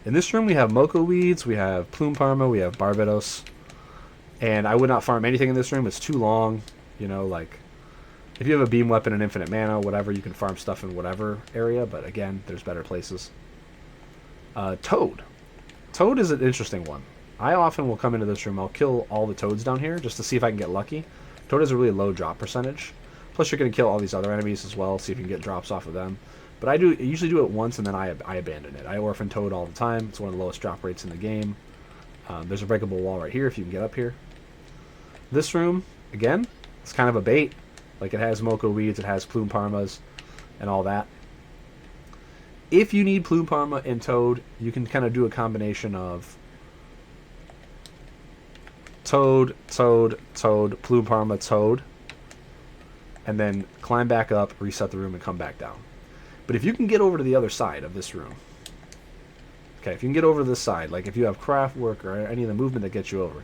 In this room, we have Moko Weeds, we have Plume Parma, we have Barbados, and I would not farm anything in this room. It's too long. You know, like, if you have a beam weapon and infinite mana, whatever, you can farm stuff in whatever area, but again, there's better places. Toad. Toad is an interesting one. I often will come into this room, I'll kill all the toads down here just to see if I can get lucky. Toad has a really low drop percentage. Plus, you're going to kill all these other enemies as well, see if you can get drops off of them. But I usually do it once, and then I abandon it. I orphan Toad all the time. It's one of the lowest drop rates in the game. There's a breakable wall right here if you can get up here. This room, again, it's kind of a bait. Like, it has Moko Weeds, it has Plume Parmas, and all that. If you need Plume Parma and Toad, you can kind of do a combination of Toad, Toad, Toad, Plume Parma, Toad, and then climb back up, reset the room, and come back down. But if you can get over to the other side of this room, okay, if you can get over to this side, like if you have craft work or any of the movement that gets you over,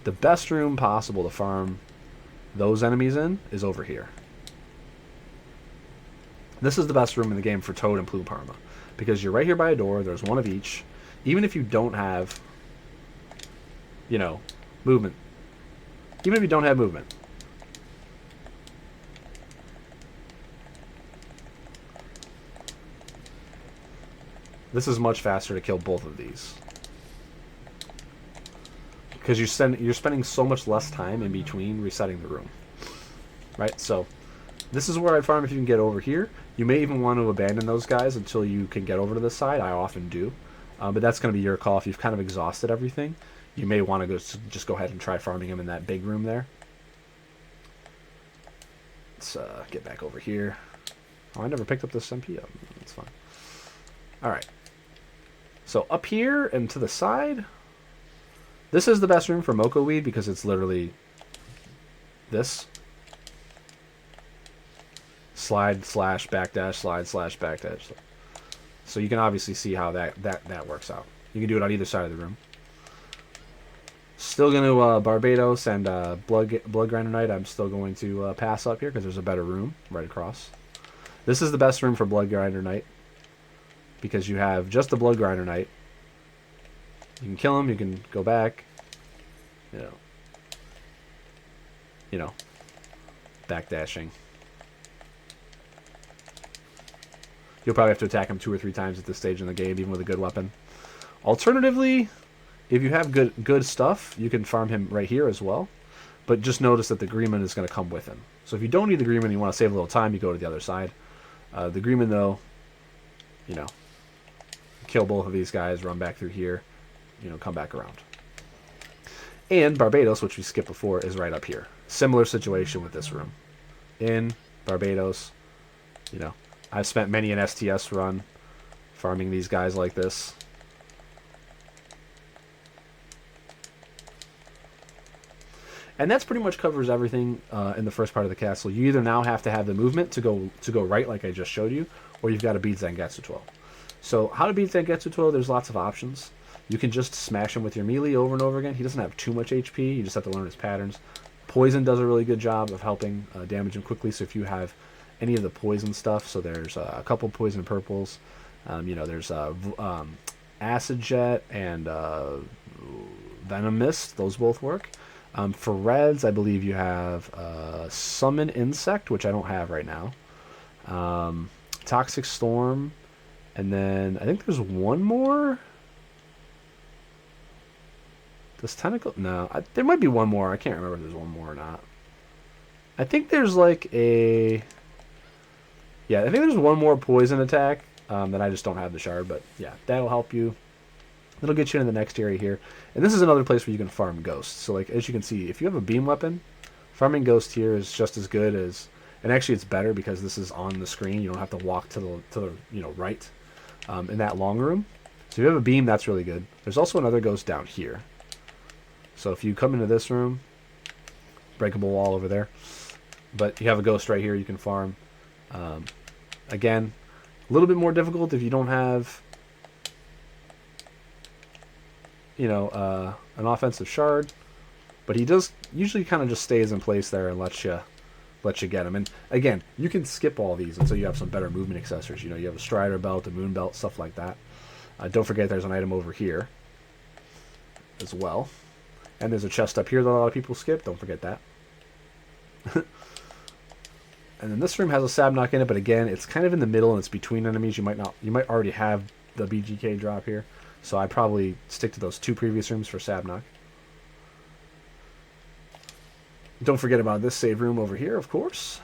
the best room possible to farm those enemies in is over here. This is the best room in the game for Toad and Plume Parma, because you're right here by a door, there's one of each. Even if you don't have, you know, movement. Even if you don't have movement. This is much faster to kill both of these. Because you're spending so much less time in between resetting the room. Right? So, this is where I farm if you can get over here. You may even want to abandon those guys until you can get over to this side. I often do. But that's going to be your call. If you've kind of exhausted everything, you may want to just go ahead and try farming them in that big room there. Let's get back over here. Oh, I never picked up this MP up. That's fine. Alright. So up here and to the side, this is the best room for Moko Weed because it's literally this. Slide slash backdash, slide slash backdash. So you can obviously see how that works out. You can do it on either side of the room. Still going to Barbados and Blood Grinder Knight. I'm still going to pass up here because there's a better room right across. This is the best room for Blood Grinder Knight because you have just the Blood Grinder Knight. You can kill him. You can go back. You know, backdashing. You'll probably have to attack him 2 or 3 times at this stage in the game, even with a good weapon. Alternatively, if you have good stuff, you can farm him right here as well. But just notice that the Greeman is going to come with him. So if you don't need the Greeman and you want to save a little time, you go to the other side. The Greeman, though, you know, kill both of these guys, run back through here, you know, come back around. And Barbados, which we skipped before, is right up here. Similar situation with this room. In Barbados, you know, I've spent many an STS run farming these guys like this. And that's pretty much covers everything in the first part of the castle. You either now have to have the movement to go right, like I just showed you, or you've got to beat Zangetsu 12. So how to beat Zangetsu 12, there's lots of options. You can just smash him with your melee over and over again. He doesn't have too much HP. You just have to learn his patterns. Poison does a really good job of helping damage him quickly. So if you have any of the poison stuff, so there's a couple poison purples. You know, there's Acid Jet and Venom Mist. Those both work. For reds, I believe you have Summon Insect, which I don't have right now. Toxic Storm. And then I think there's one more. Does tentacle? No, there might be one more. I can't remember if there's one more or not. I think there's like a... Yeah, I think there's one more poison attack that I just don't have the shard, but yeah, that'll help you. It'll get you into the next area here. And this is another place where you can farm ghosts. So like, as you can see, if you have a beam weapon, farming ghost here is just as good as... And actually it's better because this is on the screen. You don't have to walk to the right in that long room. So if you have a beam, that's really good. There's also another ghost down here. So if you come into this room, breakable wall over there, but you have a ghost right here you can farm. Again, a little bit more difficult if you don't have, an offensive shard, but he does usually kind of just stays in place there and lets you get him. And again, you can skip all these until you have some better movement accessories. You have a strider belt, a moon belt, stuff like that. Don't forget there's an item over here as well. And there's a chest up here that a lot of people skip. Don't forget that. And then this room has a Sabnock in it, but again, it's kind of in the middle and it's between enemies. You might already have the BGK drop here. So I'd probably stick to those two previous rooms for Sabnock. Don't forget about this save room over here, of course.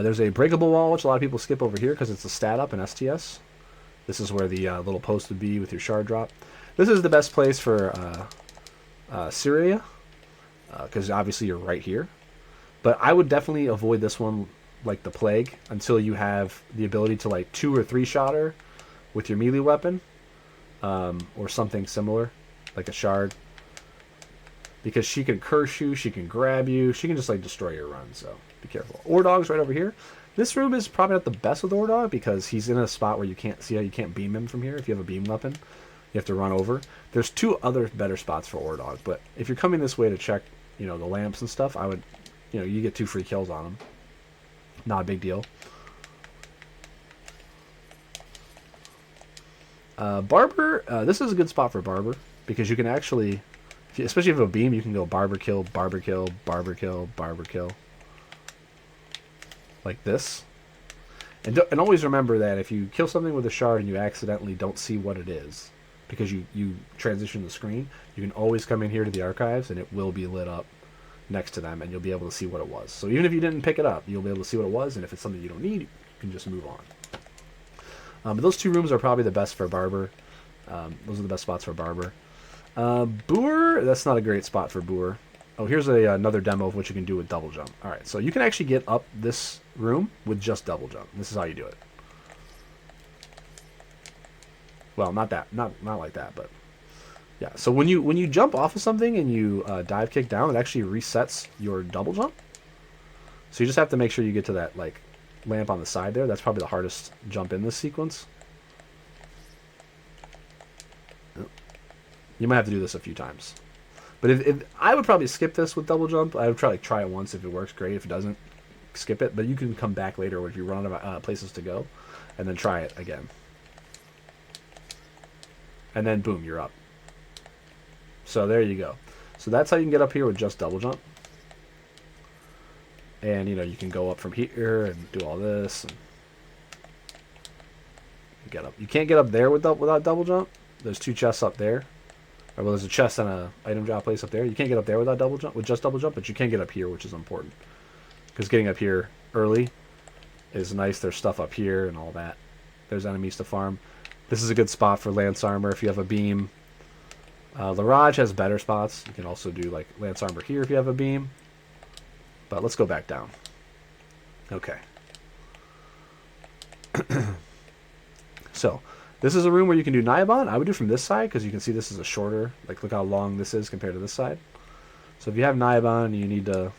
There's a breakable wall, which a lot of people skip over here because it's a stat up in STS. This is where the little post would be with your shard drop. This is the best place for Syria, because obviously you're right here. But I would definitely avoid this one like the plague until you have the ability to like 2 or 3 shot her with your melee weapon, or something similar, like a shard. Because she can curse you, she can grab you, she can just like destroy your run, so be careful. Ordog's right over here. This room is probably not the best with Ordog because he's in a spot where you can't see how you can't beam him from here. If you have a beam weapon, you have to run over. There's 2 other better spots for Ordog, but if you're coming this way to check, the lamps and stuff, I would, you get 2 free kills on them. Not a big deal. Barber, this is a good spot for Barber because you can actually, especially if you have a beam, you can go barber kill, barber kill, barber kill, barber kill. Like this. And always remember that if you kill something with a shard and you accidentally don't see what it is, because you transition the screen, you can always come in here to the archives and it will be lit up next to them and you'll be able to see what it was. So even if you didn't pick it up, you'll be able to see what it was, and if it's something you don't need, you can just move on. But those 2 rooms are probably the best for Barber. Those are the best spots for Barber. Boer, that's not a great spot for Boer. Oh, here's another demo of what you can do with double jump. Alright, so you can actually get up this room with just double jump. This is how you do it. Well, not like that, but yeah. So when you jump off of something and you dive kick down, it actually resets your double jump. So you just have to make sure you get to that like lamp on the side there. That's probably the hardest jump in this sequence. You might have to do this a few times. But if I would probably skip this with double jump. I would try it once. If it works, great. If it doesn't, skip it. But you can come back later if you run out of places to go, and then try it again. And then boom, you're up. So there you go. So that's how you can get up here with just double jump. And you can go up from here and do all this. And get up. You can't get up there without double jump. There's 2 chests up there. Well, there's a chest and a item drop place up there. You can't get up there without double jump, with just double jump, but you can get up here, which is important. Because getting up here early is nice. There's stuff up here and all that. There's enemies to farm. This is a good spot for Lance Armor if you have a beam. Larage has better spots. You can also do like Lance Armor here if you have a beam. But let's go back down. Okay. So, this is a room where you can do Naiban. I would do from this side because you can see this is a shorter, like look how long this is compared to this side. So if you have Naiban and you need to,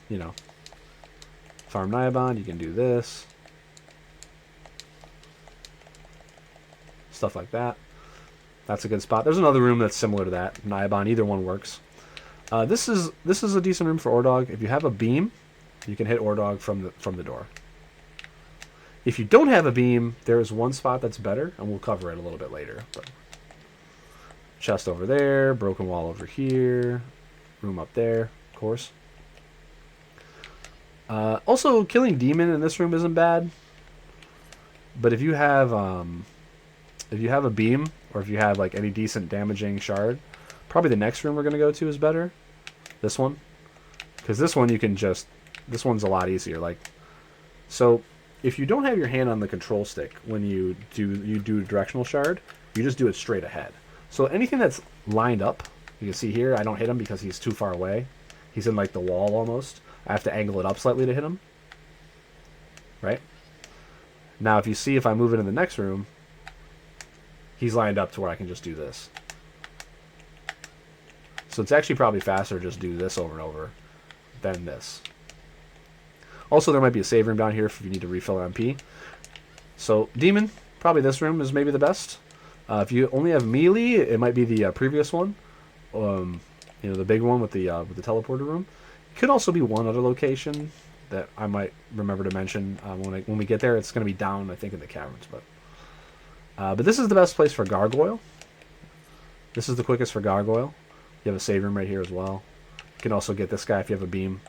farm Naiban, you can do this. Stuff like that. That's a good spot. There's another room that's similar to that. Naiban, either one works. This is a decent room for Ordog. If you have a beam, you can hit Ordog from the door. If you don't have a beam, there is one spot that's better, and we'll cover it a little bit later. But chest over there, broken wall over here, room up there, of course. Also, killing demon in this room isn't bad. But if you have a beam, or if you have like any decent damaging shard, probably the next room we're gonna go to is better. This one, because this one this one's a lot easier. Like, so if you don't have your hand on the control stick when you do directional shard, you just do it straight ahead. So anything that's lined up, you can see here, I don't hit him because he's too far away. He's in like the wall almost. I have to angle it up slightly to hit him. Right? Now if you see, if I move it in the next room, he's lined up to where I can just do this. So it's actually probably faster to just do this over and over than this. Also, there might be a save room down here if you need to refill MP. So, Demon, probably this room is maybe the best. If you only have melee, it might be the previous one. You know, the big one with the teleporter room. It could also be one other location that I might remember to mention when we get there. It's going to be down, I think, in the caverns. But this is the best place for Gargoyle. This is the quickest for Gargoyle. You have a save room right here as well. You can also get this guy if you have a beam.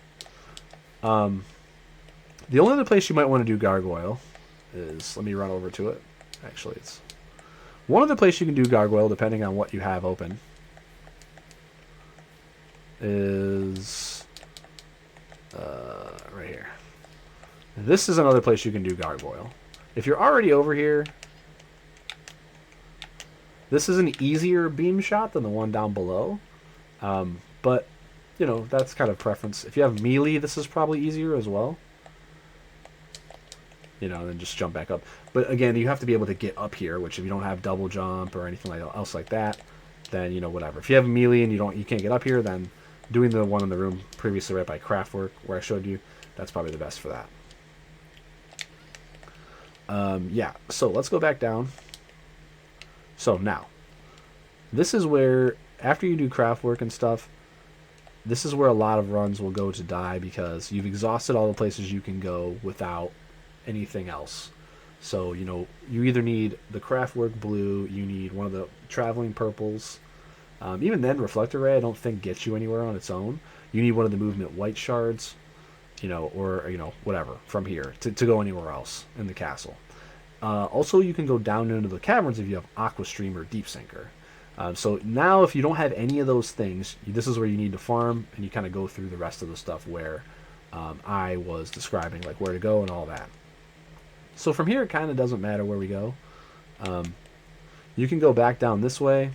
The only other place you might want to do Gargoyle is, let me run over to it. Actually, it's one other place you can do Gargoyle, depending on what you have open, is right here. This is another place you can do Gargoyle. If you're already over here, this is an easier beam shot than the one down below. But, you know, that's kind of preference. If you have melee, this is probably easier as well. You know, then just jump back up. But again, you have to be able to get up here, which if you don't have double jump or anything else like that, then, you know, whatever. If you have melee and you can't get up here, then doing the one in the room previously right by Craftwork, where I showed you, that's probably the best for that. Yeah, so let's go back down. So now, this is where, after you do Craftwork and stuff, this is where a lot of runs will go to die, because you've exhausted all the places you can go without anything else. So, you know, you either need the Craftwork blue, you need one of the traveling purples. Even then, Reflector Ray I don't think gets you anywhere on its own. You need one of the movement white shards, you know, or, you know, whatever, from here to go anywhere else in the castle. Also, you can go down into the caverns if you have Aqua Stream or Deep Sinker. So now if you don't have any of those things, this is where you need to farm, and you kind of go through the rest of the stuff where I was describing, like where to go and all that. So from here, it kind of doesn't matter where we go. You can go back down this way.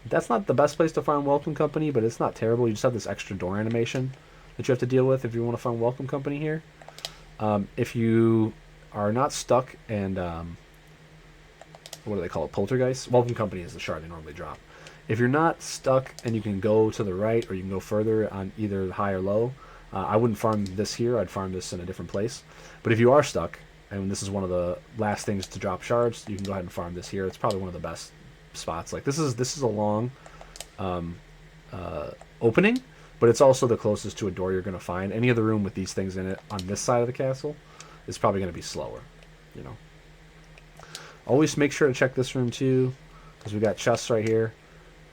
That's not the best place to farm Welcome Company, but it's not terrible. You just have this extra door animation that you have to deal with if you want to farm Welcome Company here. If you are not stuck and... what do they call it? Poltergeist? Welcome Company is the shard they normally drop. If you're not stuck and you can go to the right, or you can go further on either high or low, I wouldn't farm this here. I'd farm this in a different place. But if you are stuck, and this is one of the last things to drop shards, you can go ahead and farm this here. It's probably one of the best spots. Like this is a long opening, but it's also the closest to a door you're going to find. Any other room with these things in it on this side of the castle is probably going to be slower, you know. Always make sure to check this room too, because we've got chests right here,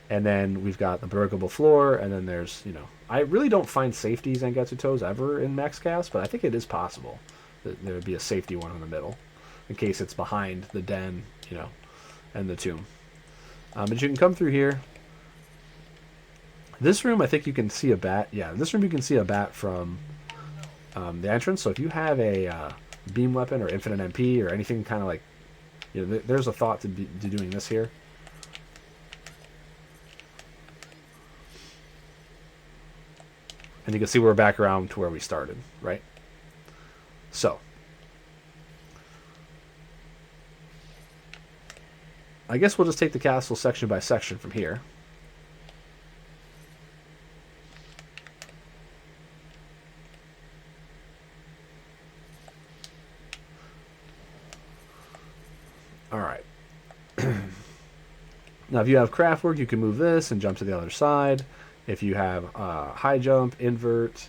and then we've got the breakable floor, and then there's, you know, I really don't find safety Zangetsu toes ever in Max Chaos, but I think it is possible that there would be a safety one in the middle, in case it's behind the den, you know, and the tomb. But you can come through here. This room, I think you can see a bat. Yeah, this room you can see a bat from the entrance. So if you have a beam weapon or infinite MP or anything kind of like, you know, there's a thought to doing this here. And you can see we're back around to where we started, right? So, I guess we'll just take the castle section by section from here. Alright. Now, if you have Craftwork, you can move this and jump to the other side. If you have high jump, invert,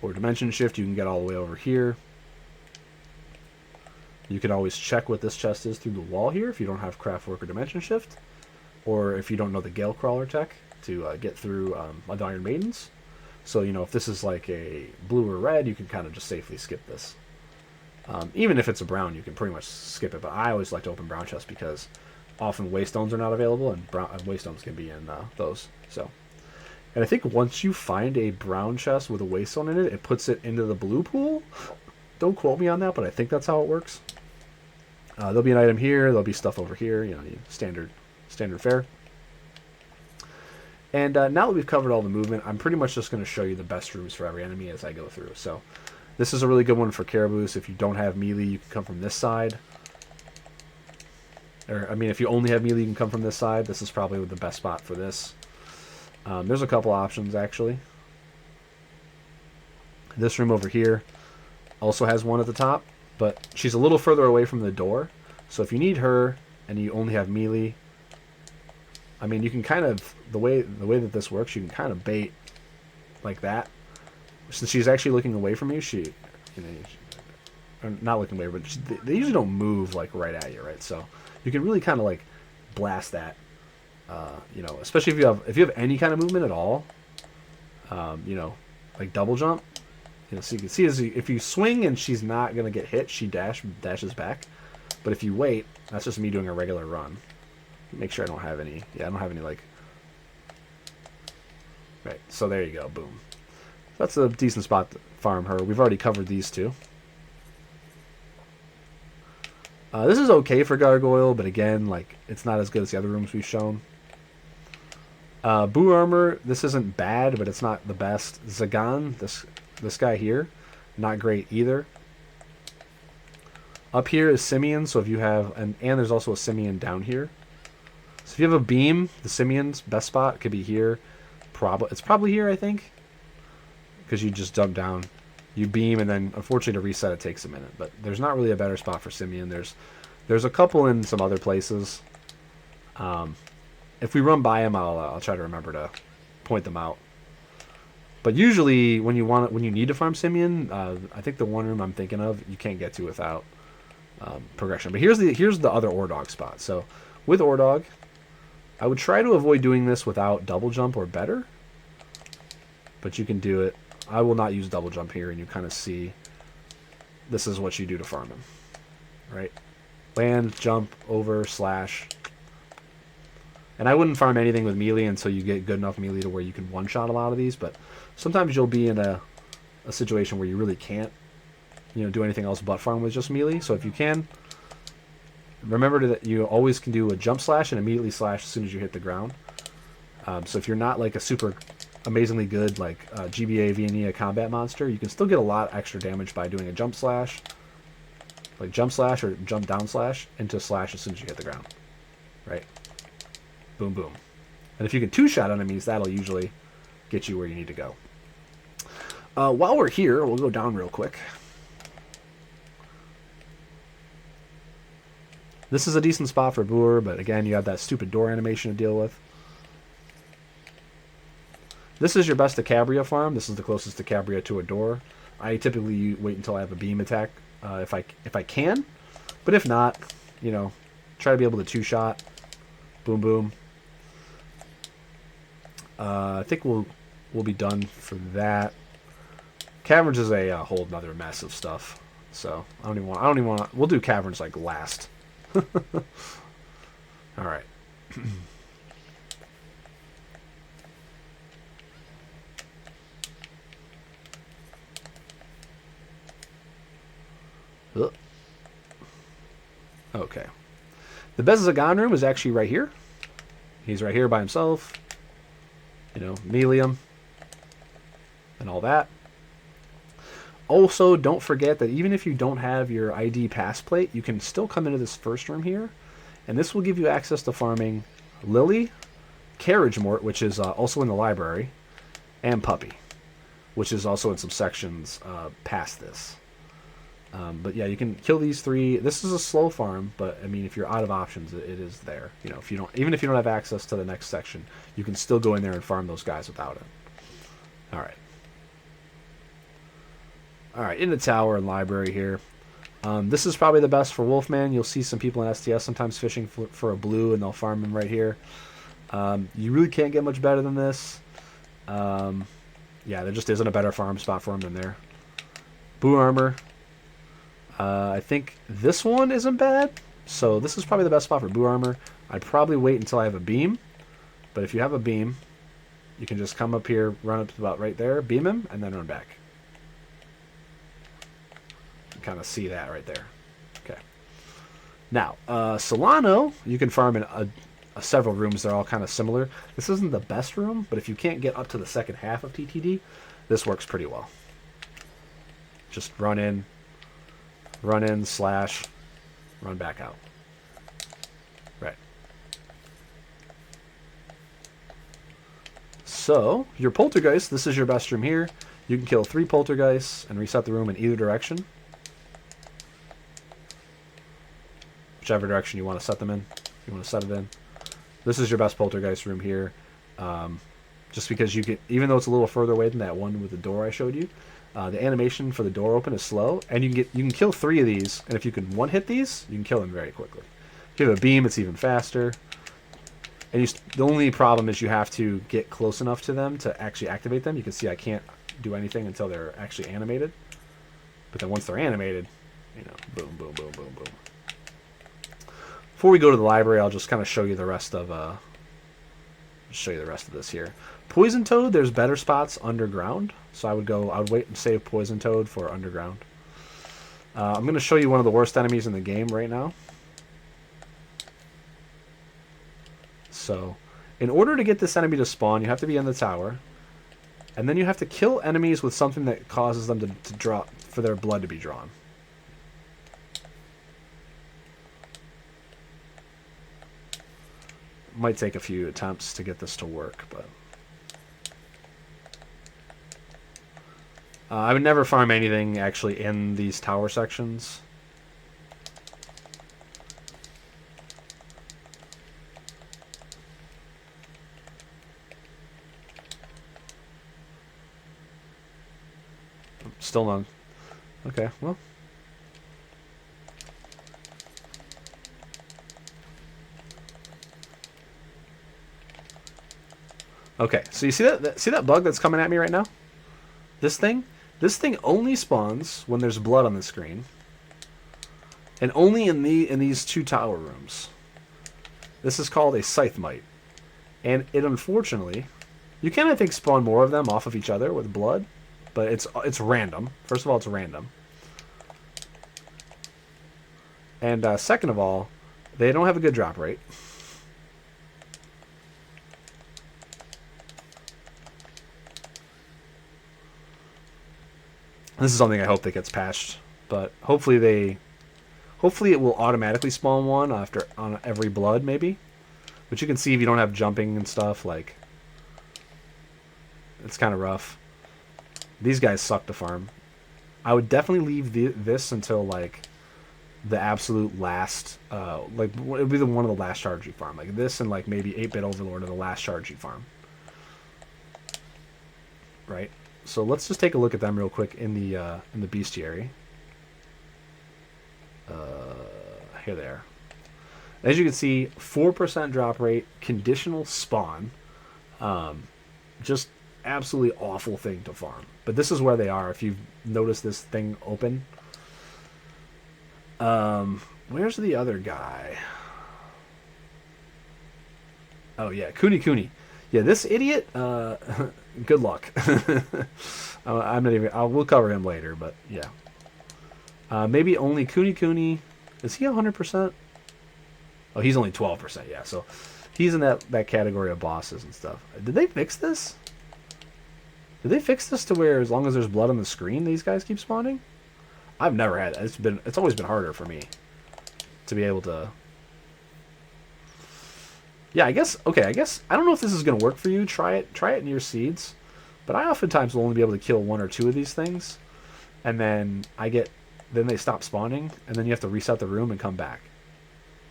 or dimension shift, you can get all the way over here. You can always check what this chest is through the wall here if you don't have Craftwork or dimension shift, or if you don't know the Gale Crawler tech to get through Iron Maidens. So, you know, if this is like a blue or red, you can kind of just safely skip this. Even if it's a brown, you can pretty much skip it. But I always like to open brown chests because often waystones are not available, and waystones can be in those. So, and I think once you find a brown chest with a waystone in it, it puts it into the blue pool. Don't quote me on that, but I think that's how it works. There'll be an item here. There'll be stuff over here. You know, standard fare. And now that we've covered all the movement, I'm pretty much just going to show you the best rooms for every enemy as I go through. So this is a really good one for Caribous. If you don't have melee, you can come from this side. Or, I mean, if you only have melee, you can come from this side. This is probably the best spot for this. There's a couple options, actually. This room over here also has one at the top, but she's a little further away from the door. So if you need her and you only have melee, I mean, you can kind of, the way that this works, you can kind of bait like that. Since she's actually looking away from you, she, you know, not looking away, but they usually don't move like right at you, right? So you can really kind of like blast that, you know, especially if you have any kind of movement at all, you know, like double jump. You know, so you can see if you swing and she's not gonna get hit, she dashes back. But if you wait, that's just me doing a regular run. Make sure I don't have any. Yeah, I don't have any like. Right. So there you go. Boom. That's a decent spot to farm her. We've already covered these two. This is okay for Gargoyle, but again, like it's not as good as the other rooms we've shown. Boo Armor, this isn't bad, but it's not the best. Zagan, this guy here, not great either. Up here is Simeon, so if you have, and there's also a Simeon down here. So if you have a beam, the Simeon's best spot could be here. It's probably here, I think, because you just jump down, you beam, and then unfortunately to reset it takes a minute. But there's not really a better spot for Simeon. There's a couple in some other places. If we run by them, I'll try to remember to point them out. But usually when you need to farm Simeon, I think the one room I'm thinking of you can't get to without progression. But here's the other Ordog spot. So with Ordog, I would try to avoid doing this without double jump or better, but you can do it. I will not use double jump here, and you kind of see this is what you do to farm him, right? Land, jump, over, slash. And I wouldn't farm anything with melee until you get good enough melee to where you can one-shot a lot of these, but sometimes you'll be in a situation where you really can't, you know, do anything else but farm with just melee. So if you can, remember that you always can do a jump slash and immediately slash as soon as you hit the ground. So if you're not like a super amazingly good like GBA Viennese combat monster, you can still get a lot extra damage by doing a jump slash, like jump slash or jump down slash into slash as soon as you hit the ground, right? Boom, boom. And if you can two-shot enemies, that'll usually get you where you need to go. While we're here, we'll go down real quick. This is a decent spot for Boer, but again, you have that stupid door animation to deal with. This is your best Acabria farm. This is the closest Acabria to a door. I typically wait until I have a beam attack if I can, but if not, you know, try to be able to two-shot. Boom, boom. I think we'll be done for that. Caverns is a whole nother mess of stuff, so I don't even want. We'll do caverns like last. All right. Okay. The Bezagan room is actually right here. He's right here by himself. You know, melee him and all that. Also, don't forget that even if you don't have your ID pass plate, you can still come into this first room here, and this will give you access to farming Lily, Carriage Mort, which is also in the library, and Puppy, which is also in some sections past this. But yeah, you can kill these three. This is a slow farm, but I mean, if you're out of options, it is there. You know, even if you don't have access to the next section, you can still go in there and farm those guys without it. All right. All right, in the tower and library here. This is probably the best for Wolfman. You'll see some people in STS sometimes fishing for a blue, and they'll farm him right here. You really can't get much better than this. Yeah, there just isn't a better farm spot for him than there. Boo Armor. I think this one isn't bad. So this is probably the best spot for boot armor. I'd probably wait until I have a beam. But if you have a beam, you can just come up here, run up to about right there, beam him, and then run back. You kind of see that right there. Okay. Now, Solano, you can farm in several rooms. They're all kind of similar. This isn't the best room, but if you can't get up to the second half of TTD, this works pretty well. Just run in, slash, run back out. Right. So, your Poltergeist, this is your best room here. You can kill 3 Poltergeists and reset the room in either direction. Whichever direction you want to set them in. You want to set it in. This is your best Poltergeist room here. Just because you can, even though it's a little further away than that one with the door I showed you, the animation for the door open is slow, and you can kill 3 of these, and if you can one-hit these, you can kill them very quickly. If you have a beam, it's even faster. And the only problem is you have to get close enough to them to actually activate them. You can see I can't do anything until they're actually animated. But then once they're animated, you know, boom, boom, boom, boom, boom. Before we go to the library, I'll just kind of show you the rest of this here. Poison Toad, there's better spots underground, so I would wait and save Poison Toad for underground. I'm going to show you one of the worst enemies in the game right now. So, in order to get this enemy to spawn, you have to be in the tower, and then you have to kill enemies with something that causes them to draw, for their blood to be drawn. Might take a few attempts to get this to work, but I would never farm anything actually in these tower sections. Still none. Okay, well. Okay, so you see that bug that's coming at me right now? This thing only spawns when there's blood on the screen, and only in these 2 tower rooms. This is called a scythe mite, and it unfortunately, you can I think spawn more of them off of each other with blood, but it's random. First of all, it's random, and second of all, they don't have a good drop rate. This is something I hope that gets patched, but hopefully it will automatically spawn one on every blood, maybe. But you can see if you don't have jumping and stuff, like, it's kind of rough. These guys suck to farm. I would definitely leave this until like the absolute last, like it would be one of the last shards you farm. Like this and like maybe 8-bit Overlord are the last shards you farm. Right. So let's just take a look at them real quick in the bestiary. Here they are. As you can see, 4% drop rate, conditional spawn. Just absolutely awful thing to farm. But this is where they are. If you've noticed this thing open. Where's the other guy? Oh yeah, Kuni. Yeah, this idiot. Good luck. I'm not even. We'll cover him later, but yeah. Maybe only Kuni. Is he 100%? Oh, he's only 12%. Yeah, so he's in that category of bosses and stuff. Did they fix this? Did they fix this to where as long as there's blood on the screen, these guys keep spawning? I've never had that. It's always been harder for me to be able to. Yeah, I guess. Okay, I guess I don't know if this is gonna work for you. Try it near seeds, but I oftentimes will only be able to kill 1 or 2 of these things, and then then they stop spawning, and then you have to reset the room and come back.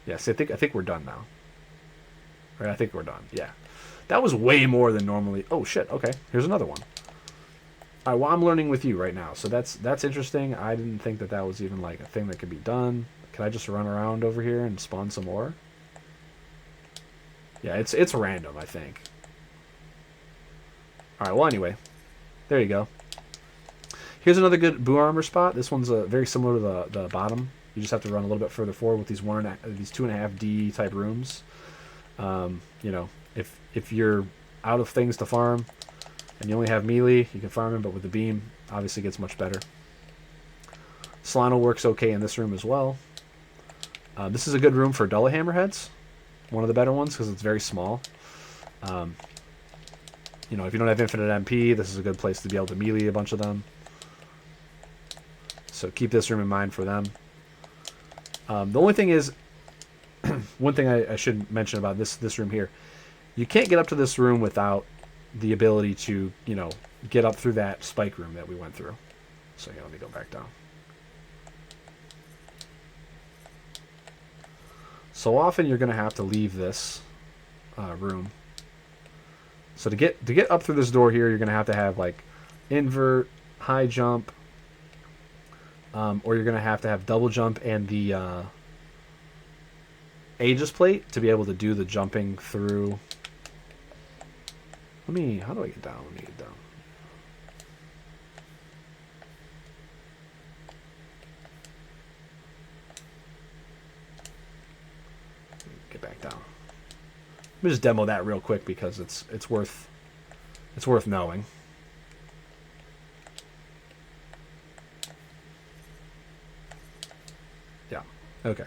Yes, I think we're done now. Right, I think we're done. Yeah, that was way more than normally. Oh shit. Okay, here's another one. All right, well, I'm learning with you right now, so that's interesting. I didn't think that was even like a thing that could be done. Can I just run around over here and spawn some more? Yeah, it's random, I think. All right, well, anyway, there you go. Here's another good boo armor spot. This one's very similar to the bottom. You just have to run a little bit further forward with these 2.5D type rooms. You know, if you're out of things to farm and you only have melee, you can farm him, but with the beam, obviously gets much better. Solano works okay in this room as well. This is a good room for Dulla Hammerheads. One of the better ones because it's very small. You know, if you don't have infinite MP, this is a good place to be able to melee a bunch of them. So keep this room in mind for them. The only thing is, one thing I should mention about this room here, you can't get up to this room without the ability to, you know, get up through that spike room that we went through. So yeah, let me go back down. So often you're going to have to leave this room. So to get up through this door here, you're going to have like invert, high jump, or you're going to have double jump and the Aegis plate to be able to do the jumping through. How do I get down? Let me get down. Get back down. Let me just demo that real quick because it's worth knowing. Yeah. Okay.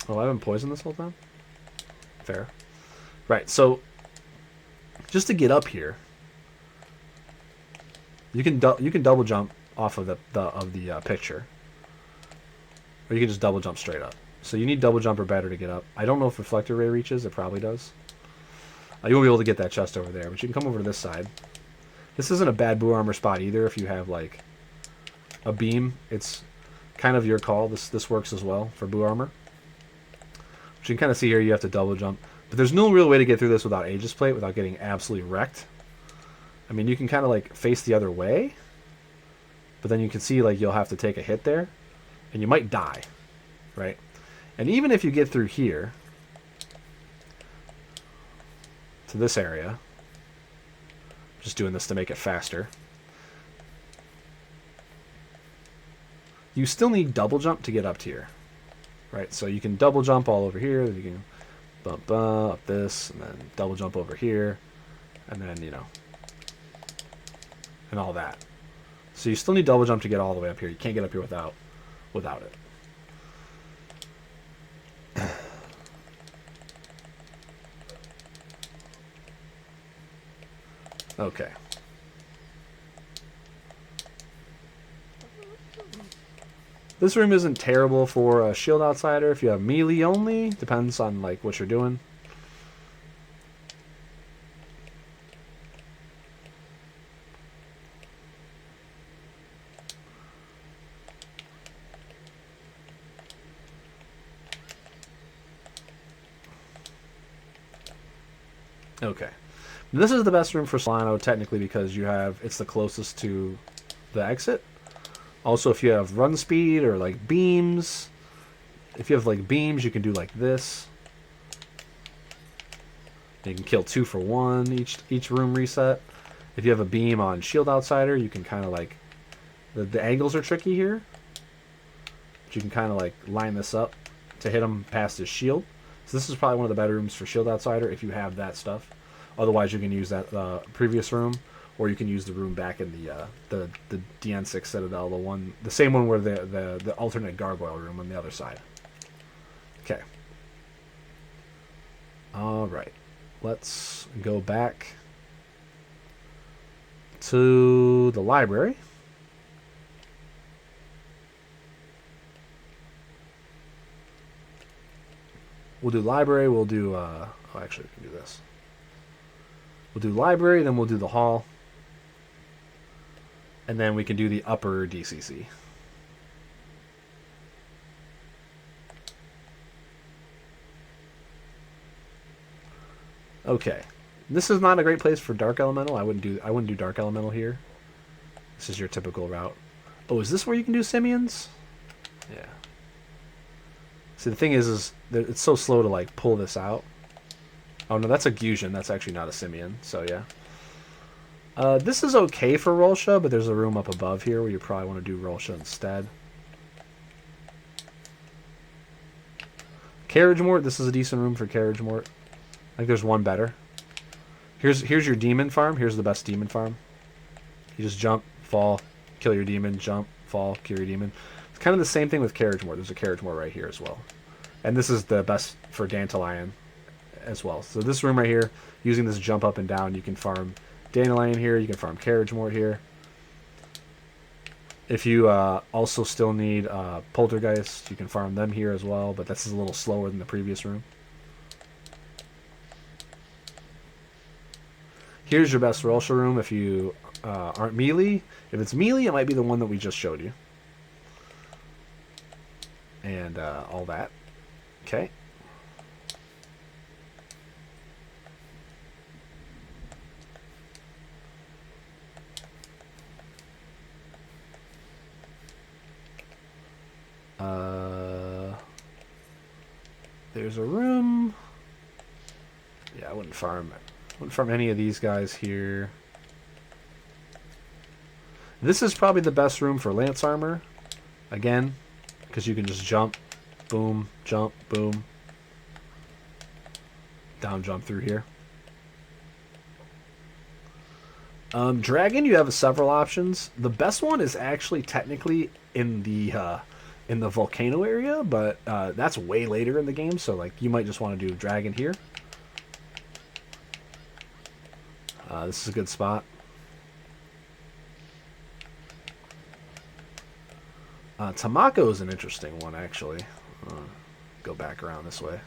Oh, I've been poisoned this whole time? Fair. Right, so just to get up here, you can double jump off of the picture, or you can just double jump straight up. So you need double jump or better to get up. I don't know if reflector ray reaches. It probably does. You won't be able to get that chest over there, but you can come over to this side. This isn't a bad boo armor spot either. If you have like a beam, it's kind of your call. This works as well for boo armor. But you can kind of see here you have to double jump, but there's no real way to get through this without Aegis plate without getting absolutely wrecked. I mean, you can kind of like face the other way, but then you can see like you'll have to take a hit there, and you might die, right? And even if you get through here to this area, just doing this to make it faster, you still need double jump to get up to here, right? So you can double jump all over here, you can bump up this, and then double jump over here, and then, you know, and all that. So you still need double jump to get all the way up here. You can't get up here without it. Okay. This room isn't terrible for a shield outsider if you have melee only. Depends on like what you're doing. Okay. This is the best room for Solano technically because it's the closest to the exit. Also, if you have run speed or like beams, if you have like beams, you can do like this. You can kill 2 for 1 each room reset. If you have a beam on shield outsider, you can kind of like the angles are tricky here, but you can kind of like line this up to hit him past his shield. So this is probably one of the better rooms for shield outsider if you have that stuff. Otherwise, you can use that previous room, or you can use the room back in the DN6 Citadel, the same one where the alternate gargoyle room on the other side. Okay. All right. Let's go back to the library. We'll do library. We'll do. Oh, actually, we can do this. We'll do library, then we'll do the hall. And then we can do the upper DCC. Okay. This is not a great place for Dark Elemental. I wouldn't do Dark Elemental here. This is your typical route. Oh, is this where you can do Simians? Yeah. See, the thing is that it's so slow to like pull this out. Oh no, that's a Gusion. That's actually not a Simian. So yeah. This is okay for Rolsha, but there's a room up above here where you probably want to do Rolsha instead. Carriage Mort. This is a decent room for Carriage Mort. I think there's one better. Here's your demon farm. Here's the best demon farm. You just jump, fall, kill your demon, jump, fall, kill your demon. It's kind of the same thing with Carriage Mort. There's a Carriage Mort right here as well. And this is the best for Dandelion as well. So this room right here, using this jump up and down, you can farm Dandelion here, you can farm Carriage Mort here. If you also still need Poltergeist, you can farm them here as well, but this is a little slower than the previous room. Here's your best Rolsha room if you aren't melee. If it's melee, it might be the one that we just showed you. And all that. Okay. There's a room. Yeah, I wouldn't farm any of these guys here. This is probably the best room for Lance Armor. Again, because you can just jump, boom, jump, boom. Down jump through here. Dragon, you have several options. The best one is actually technically in the volcano area, but that's way later in the game, so like you might just want to do Dragon here. This is a good spot. Tamako is an interesting one, actually. Go back around this way.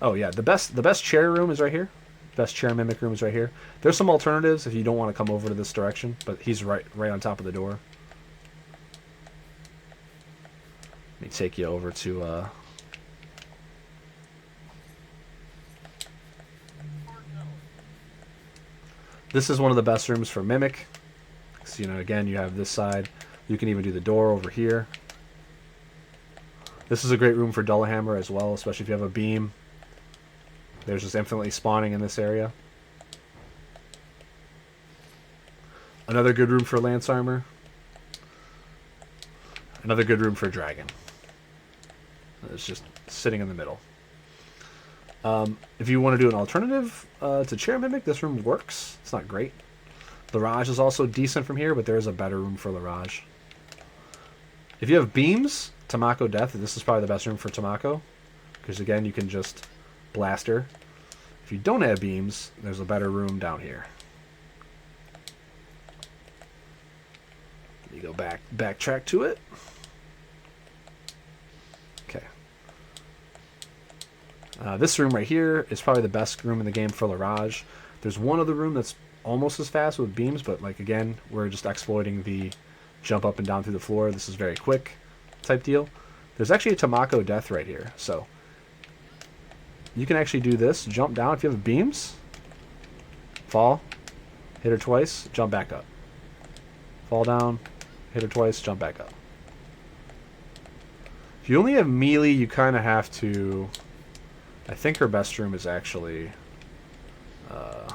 Oh yeah, the best chair room is right here. Best chair mimic room is right here. There's some alternatives if you don't want to come over to this direction, but he's right on top of the door. Let me take you over to this is one of the best rooms for mimic. So, you know, again, you have this side. You can even do the door over here. This is a great room for Dullahammer as well, especially if you have a beam. There's just infinitely spawning in this area. Another good room for Lance Armor. Another good room for Dragon. It's just sitting in the middle. If you want to do an alternative to Chair Mimic, this room works. It's not great. Larage is also decent from here, but there is a better room for Larage. If you have beams, Tamako Death, this is probably the best room for Tamako. Because again, you can just blast her. If you don't have beams, there's a better room down here. Let me go backtrack to it. Okay. This room right here is probably the best room in the game for Larage. There's one other room that's almost as fast with beams, but like again, we're just exploiting the jump up and down through the floor. This is very quick type deal. There's actually a Tamako Death right here, so you can actually do this, jump down if you have beams, fall, hit her twice, jump back up. Fall down, hit her twice, jump back up. If you only have melee, you kind of have to... I think her best room is actually... I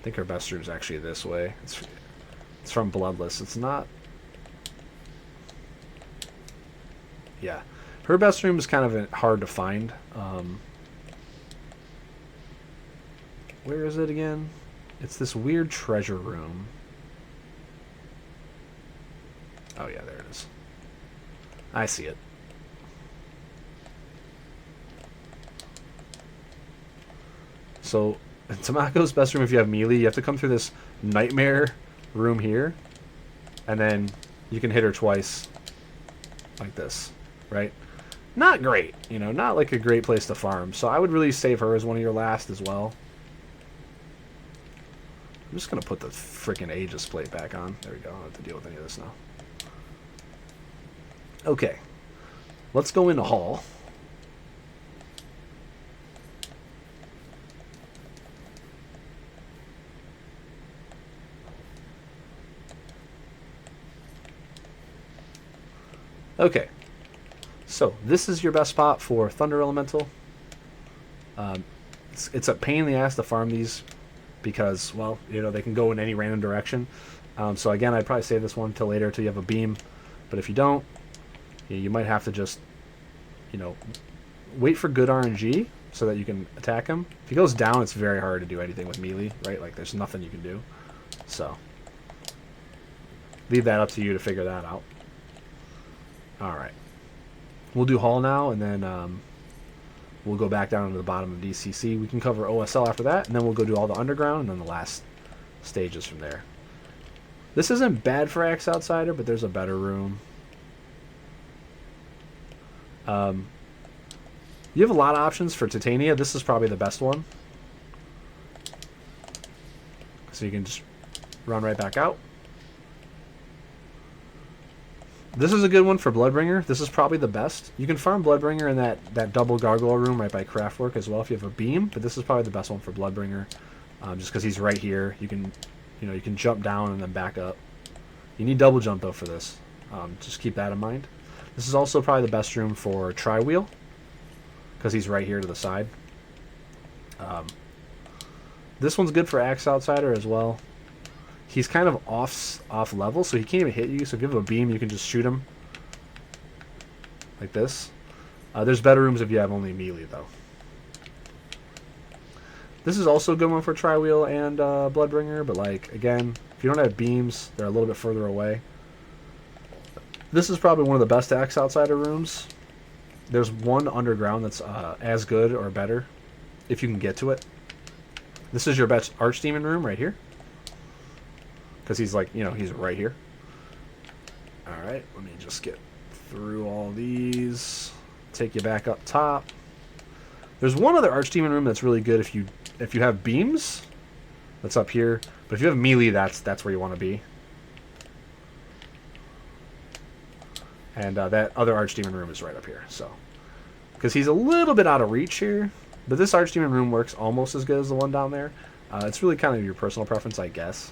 think her best room is actually this way. It's from Bloodless. It's not... Yeah. Her best room is kind of hard to find. Where is it again? It's this weird treasure room. Oh yeah, there it is. I see it. So, Tamako's best room, if you have melee, you have to come through this nightmare room here, and then you can hit her twice, like this, right? Not great, you know, not like a great place to farm. So I would really save her as one of your last as well. I'm just going to put the freaking Aegis plate back on. There we go. I don't have to deal with any of this now. Okay. Let's go into Hall. Okay. So this is your best spot for Thunder Elemental. It's a pain in the ass to farm these because, well, you know, they can go in any random direction. So again, I'd probably save this one till later till you have a beam. But if you don't, you might have to just, you know, wait for good RNG so that you can attack him. If he goes down, it's very hard to do anything with melee, right? Like, there's nothing you can do. So leave that up to you to figure that out. All right. We'll do Hall now, and then we'll go back down to the bottom of DCC. We can cover OSL after that, and then we'll go do all the underground, and then the last stages from there. This isn't bad for Axe Outsider, but there's a better room. You have a lot of options for Titania. This is probably the best one. So you can just run right back out. This is a good one for Bloodbringer. This is probably the best. You can farm Bloodbringer in that double gargoyle room right by Craftwork as well if you have a beam, but this is probably the best one for Bloodbringer, just because he's right here. You can jump down and then back up. You need double jump though for this. Just keep that in mind. This is also probably the best room for Tri-Wheel because he's right here to the side. This one's good for Axe Outsider as well. He's kind of off level, so he can't even hit you. So if you have a beam, you can just shoot him like this. There's better rooms if you have only melee, though. This is also a good one for Tri-Wheel and Bloodbringer, but like again, if you don't have beams, they're a little bit further away. This is probably one of the best Axe Outsider rooms. There's one underground that's as good or better if you can get to it. This is your best Archdemon room right here. Because he's like, you know, he's right here. Alright, let me just get through all these. Take you back up top. There's one other Archdemon room that's really good if you have beams. That's up here. But if you have melee, that's where you want to be. And that other Archdemon room is right up here. So, because he's a little bit out of reach here. But this Archdemon room works almost as good as the one down there. It's really kind of your personal preference, I guess.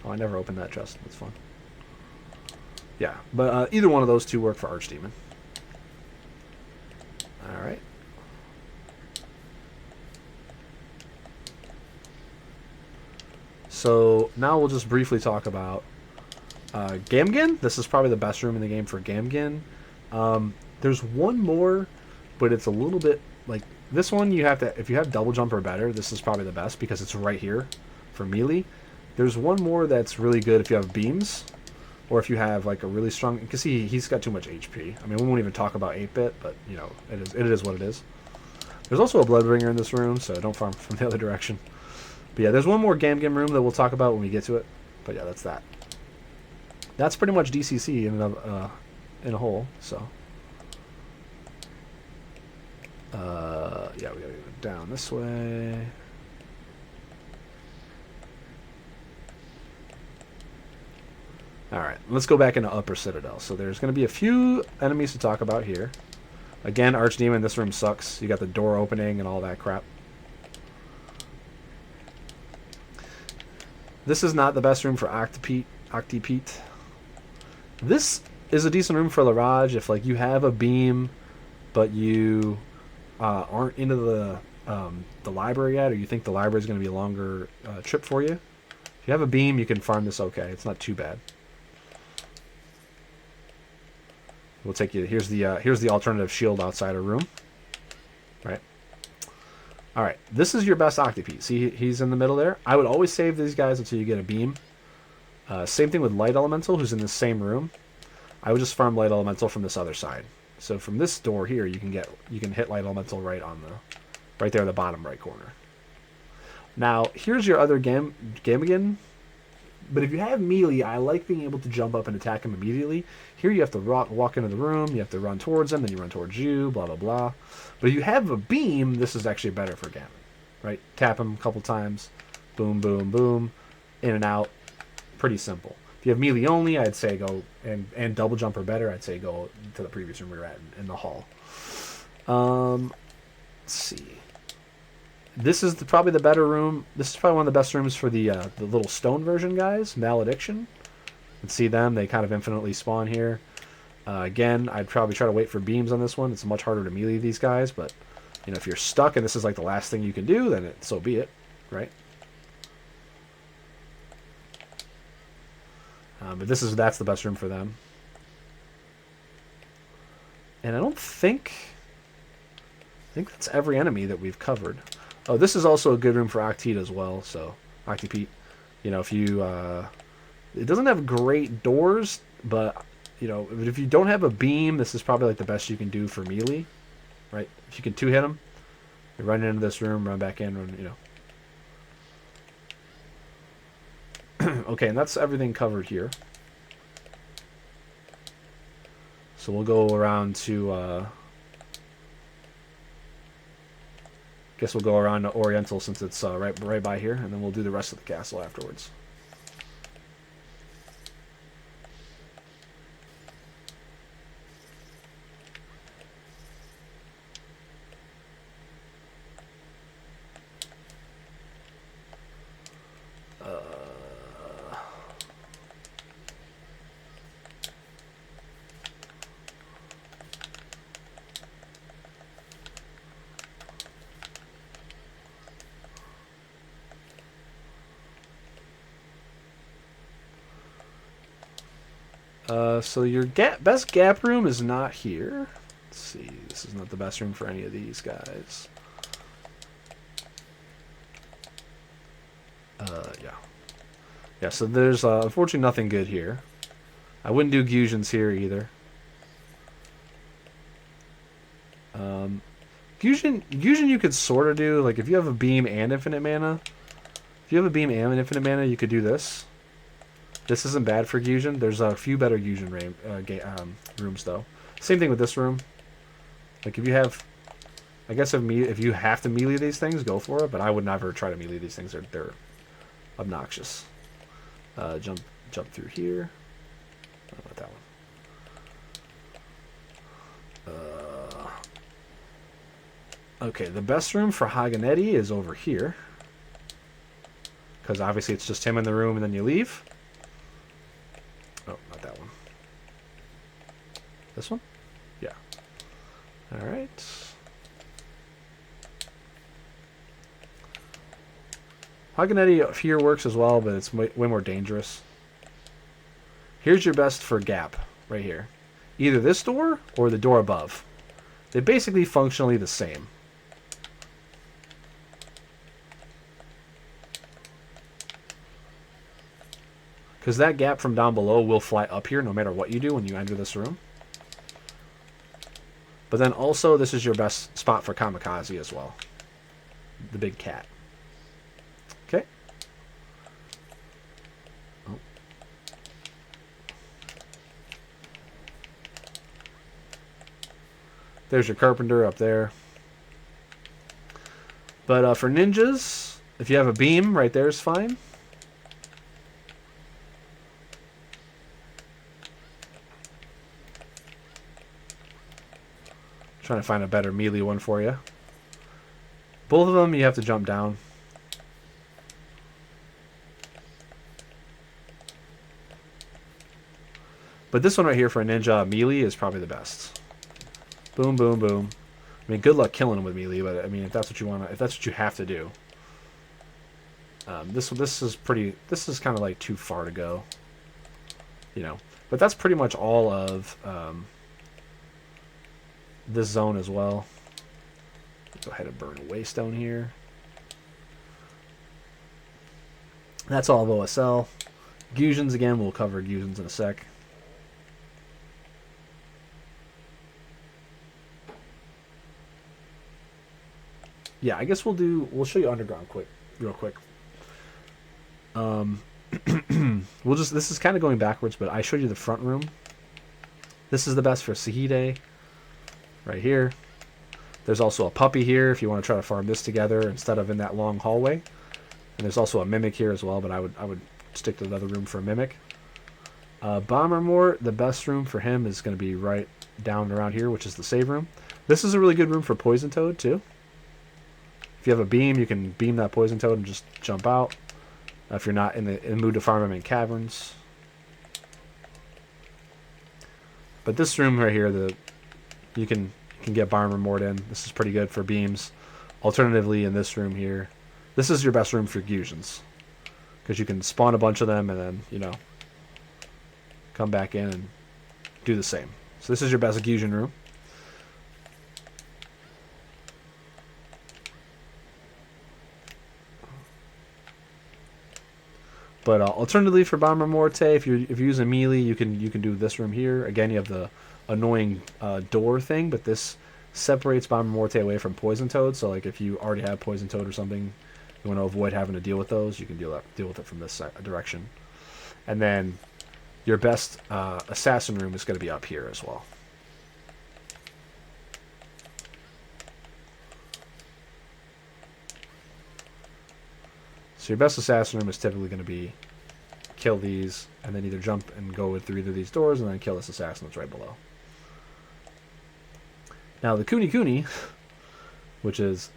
Oh, I never opened that chest. That's fun. Yeah, but either one of those two work for Archdemon. Alright. So, now we'll just briefly talk about Gamgin. This is probably the best room in the game for Gamgin. There's one more, but it's a little bit like this one. You have to, if you have double jump or better, this is probably the best because it's right here for melee. There's one more that's really good if you have beams, or if you have like a really strong. You can see he's got too much HP. I mean, we won't even talk about 8-bit, but you know, it is what it is. There's also a Bloodbringer in this room, so don't farm from the other direction. But yeah, there's one more Gamgam room that we'll talk about when we get to it. But yeah, that's that. That's pretty much DCC in a whole. So yeah, we gotta go down this way. Alright, let's go back into Upper Citadel. So there's going to be a few enemies to talk about here. Again, Archdemon, this room sucks. You got the door opening and all that crap. This is not the best room for Octipete. This is a decent room for Larage if like you have a beam, but you aren't into the library yet, or you think the library is going to be a longer trip for you. If you have a beam, you can farm this okay. It's not too bad. We'll take you. Here's the alternative shield outsider room. Right. All right. This is your best Octipete. See, he's in the middle there. I would always save these guys until you get a beam. Same thing with Light Elemental, who's in the same room. I would just farm Light Elemental from this other side. So from this door here, you can hit Light Elemental right there in the bottom right corner. Now here's your other Gamigan. But if you have melee, I like being able to jump up and attack him immediately. Here you have to walk into the room, you have to run towards him, then you run towards you, blah, blah, blah. But if you have a beam, this is actually better for Gammon, right? Tap him a couple times, boom, boom, boom, in and out. Pretty simple. If you have melee only, I'd say go, and double jump or better, I'd say go to the previous room we were at in the hall. Let's see. This is probably the better room. This is probably one of the best rooms for the little stone version guys, Malediction. You can see them. They kind of infinitely spawn here. Again, I'd probably try to wait for beams on this one. It's much harder to melee these guys, but you know, if you're stuck and this is like the last thing you can do, then so be it, right? But that's the best room for them. And I think that's every enemy that we've covered. Oh, this is also a good room for Octite as well. So Octipete, you know, if you it doesn't have great doors, but you know, if you don't have a beam, this is probably like the best you can do for melee, right? If you can two hit them, you run into this room, run back in, run, you know. Okay, and that's everything covered here. So we'll go around to, guess we'll go around to Oriental since it's right by here, and then we'll do the rest of the castle afterwards. So your best gap room is not here. Let's see. This is not the best room for any of these guys. Yeah. Yeah, so there's unfortunately nothing good here. I wouldn't do Gusions here either. Gusion you could sort of do. Like if you have a beam and infinite mana. If you have a beam and infinite mana, you could do this. This isn't bad for Gusion. There's a few better Gusion rooms, though. Same thing with this room. Like, if you have... I guess if you have to melee these things, go for it. But I would never try to melee these things. They're obnoxious. Jump through here. Not that one. Okay, the best room for Haganetti is over here. Because obviously it's just him in the room and then you leave. Oh, not that one. This one? Yeah. Alright. Haganetti here works as well, but it's way more dangerous. Here's your best for gap, right here. Either this door or the door above. They're basically functionally the same. Because that gap from down below will fly up here no matter what you do when you enter this room. But then also, this is your best spot for Kamikaze as well. The big cat. Okay. Oh. There's your Carpenter up there. But for ninjas, if you have a beam, right there is fine. Trying to find a better melee one for you. Both of them you have to jump down. But this one right here for a ninja melee is probably the best. Boom, boom, boom. I mean, good luck killing him with melee, but I mean, if that's what you want, if that's what you have to do. This is kind of like too far to go. You know, but that's pretty much all of this zone as well. Go ahead and burn a Waystone here. That's all of OSL. Gusions again, we'll cover Gusions in a sec. Yeah, I guess we'll show you underground real quick. This is kind of going backwards, but I showed you the front room. This is the best for Sahide. Right here. There's also a puppy here if you want to try to farm this together instead of in that long hallway. And there's also a mimic here as well, but I would stick to another room for a mimic. Bombermort, the best room for him is going to be right down around here, which is the save room. This is a really good room for Poison Toad too. If you have a beam, you can beam that Poison Toad and just jump out. If you're not in the mood to farm him in caverns. But this room right here, you can get Barn Mort in. This is pretty good for beams. Alternatively, in this room here, this is your best room for fusions, because you can spawn a bunch of them and then, you know, come back in and do the same. So this is your best fusion room. But alternatively for Bomber Morte, if you're using melee, you can do this room here. Again, you have the annoying door thing, but this separates Bomber Morte away from Poison Toad. So like if you already have Poison Toad or something, you want to avoid having to deal with those, you can deal with it from this direction. And then your best assassin room is going to be up here as well. So your best assassin room is typically going to be kill these, and then either jump and go through either of these doors, and then kill this assassin that's right below. Now the Kuni Kuni, which is,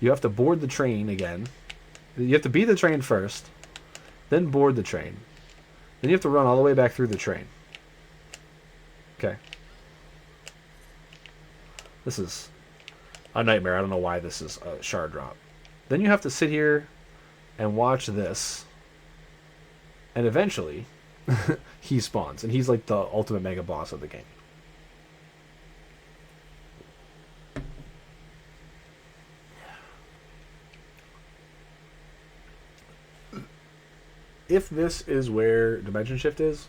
you have to board the train again. You have to beat the train first, then board the train. Then you have to run all the way back through the train. Okay. This is a nightmare. I don't know why this is a shard drop. Then you have to sit here and watch this, and eventually he spawns, and he's like the ultimate mega boss of the game. If this is where Dimension Shift is,